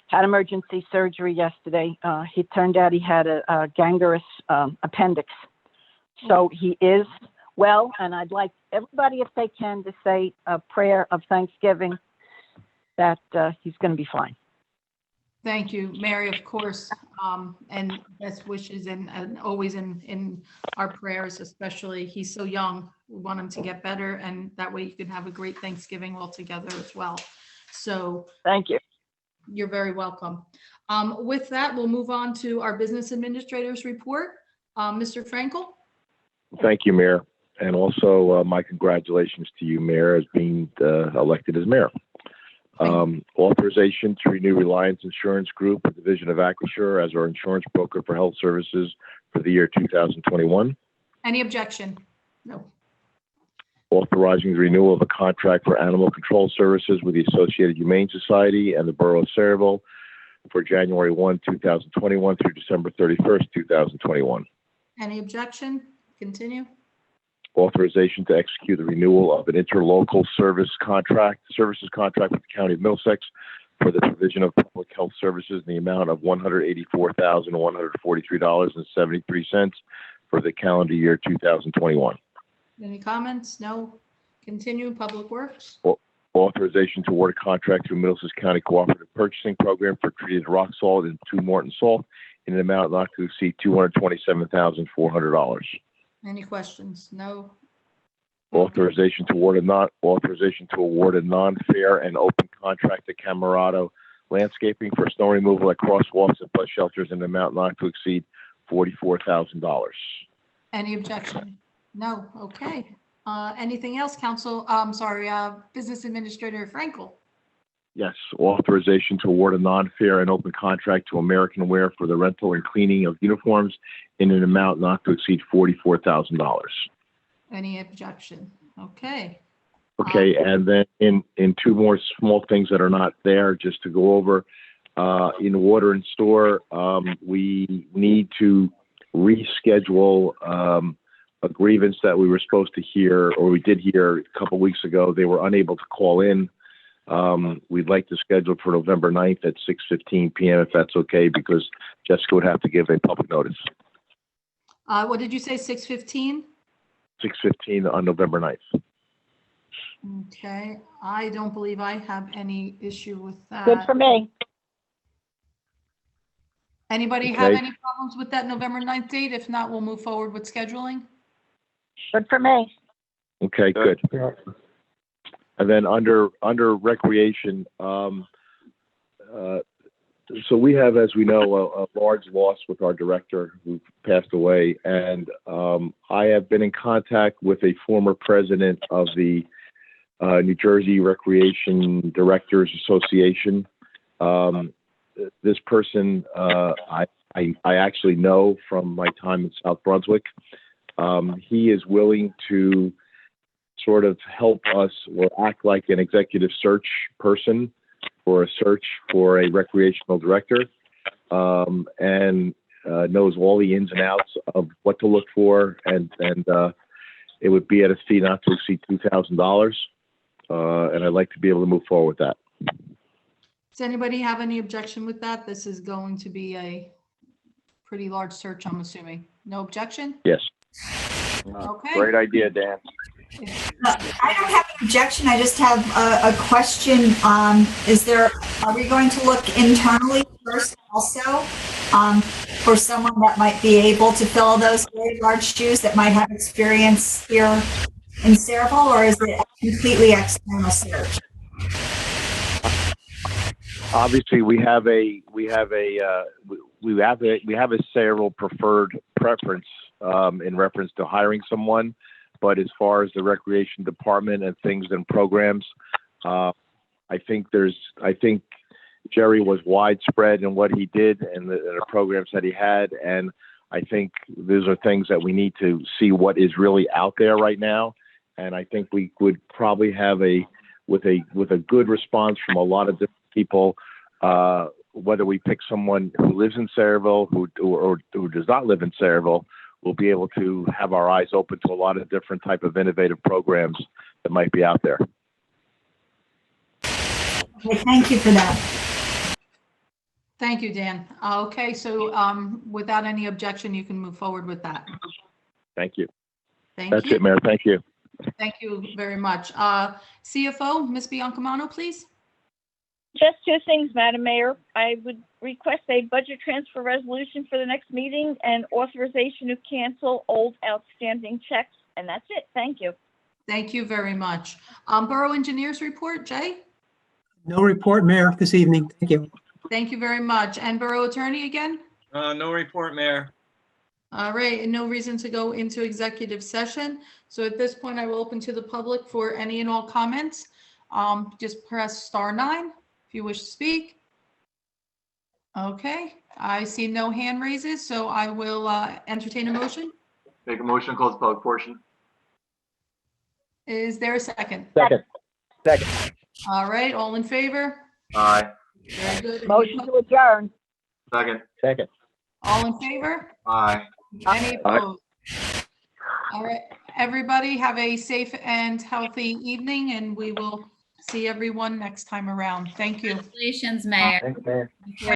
had emergency surgery yesterday. He turned out he had a gangrenous appendix. So he is well, and I'd like everybody, if they can, to say a prayer of thanksgiving that he's going to be fine. Thank you, Mary, of course, and best wishes and always in our prayers, especially he's so young. We want him to get better, and that way you can have a great Thanksgiving all together as well. So thank you. You're very welcome. With that, we'll move on to our business administrators report. Mr. Frankel? Thank you, Mayor. And also my congratulations to you, Mayor, as being elected as mayor. Authorization to renew Reliance Insurance Group, a division of Acrisure, as our insurance broker for health services for the year 2021. Any objection? No. Authorizing the renewal of a contract for animal control services with the Associated Humane Society and the Borough of Sayreville for January 1, 2021 through December 31st, 2021. Any objection? Continue. Authorization to execute the renewal of an interlocal services contract with the County of Middlesex for the provision of public health services in the amount of $184,143.73 for the calendar year 2021. Any comments? No. Continue. Public Works? Authorization to award a contract through Middlesex County Cooperative Purchasing Program for treated rock salt and 2 Morton salt in an amount not to exceed $227,400. Any questions? No. Authorization to award a non-fair and open contract to Camerado Landscaping for snow removal at crosswalks and bus shelters in an amount not to exceed $44,000. Any objection? No. Okay. Anything else, Council? Business Administrator Frankel? Yes, authorization to award a non-fair and open contract to American Wear for the rental and cleaning of uniforms in an amount not to exceed $44,000. Any objection? Okay. Okay, and then in 2 more small things that are not there, just to go over, in water and store, we need to reschedule a grievance that we were supposed to hear, or we did hear a couple weeks ago. They were unable to call in. We'd like to schedule for November 9th at 6:15 p.m. if that's okay, because Jessica would have to give a public notice. What did you say, 6:15? 6:15 on November 9th. Okay, I don't believe I have any issue with that. Good for me. Anybody have Okay. any problems with that November 9th date? If not, we'll move forward with scheduling. Good for me. Okay, good. And then under recreation, so we have, as we know, a large loss with our director who passed away. And I have been in contact with a former president of the New Jersey Recreation Directors Association. This person I actually know from my time in South Brunswick. He is willing to sort of help us or act like an executive search person for a search for a recreational director, and knows all the ins and outs of what to look for, and it would be at a fee not to exceed $2,000, and I'd like to be able to move forward with that. Does anybody have any objection with that? This is going to be a pretty large search, I'm assuming. No objection? Yes. Okay. Great idea, Dan. I don't have an objection. I just have a question. Are we going to look internally first also for someone that might be able to fill those very large shoes that might have experience here in Sayreville, or is it a completely external search? Obviously, we have a Sayreville preferred preference in reference to hiring someone. But as far as the recreation department and things and programs, I think Jerry was widespread in what he did and the programs that he had. And I think those are things that we need to see what is really out there right now. And I think we would probably have with a good response from a lot of different people, whether we pick someone who lives in Sayreville or who does not live in Sayreville, we'll be able to have our eyes open to a lot of different type of innovative programs that might be out there. Okay, thank you for that. Thank you, Dan. Okay, so without any objection, you can move forward with that. Thank you. Thank That's you. it, Mayor. Thank you. Thank you very much. CFO, Ms. Biancamano, please. Just 2 things, Madam Mayor. I would request a budget transfer resolution for the next meeting and authorization to cancel old outstanding checks. And that's it. Thank you. Thank you very much. Borough Engineers report, Jay? No report, Mayor, this evening. Thank you. Thank you very much. And Borough Attorney again? No report, Mayor. All right, and no reason to go into executive session. So at this point, I will open to the public for any and all comments. Just press *9 if you wish to speak. Okay, I see no hand raises, so I will entertain a motion. Make a motion to close the public portion. Is there a second? Second. All right, all in favor? Aye. Very good. Motion to adjourn. Second. All in favor? Aye. Any opposed? All right, everybody have a safe and healthy evening, and we will see everyone next time around. Thank you. Congratulations, Mayor. Thanks, Mayor.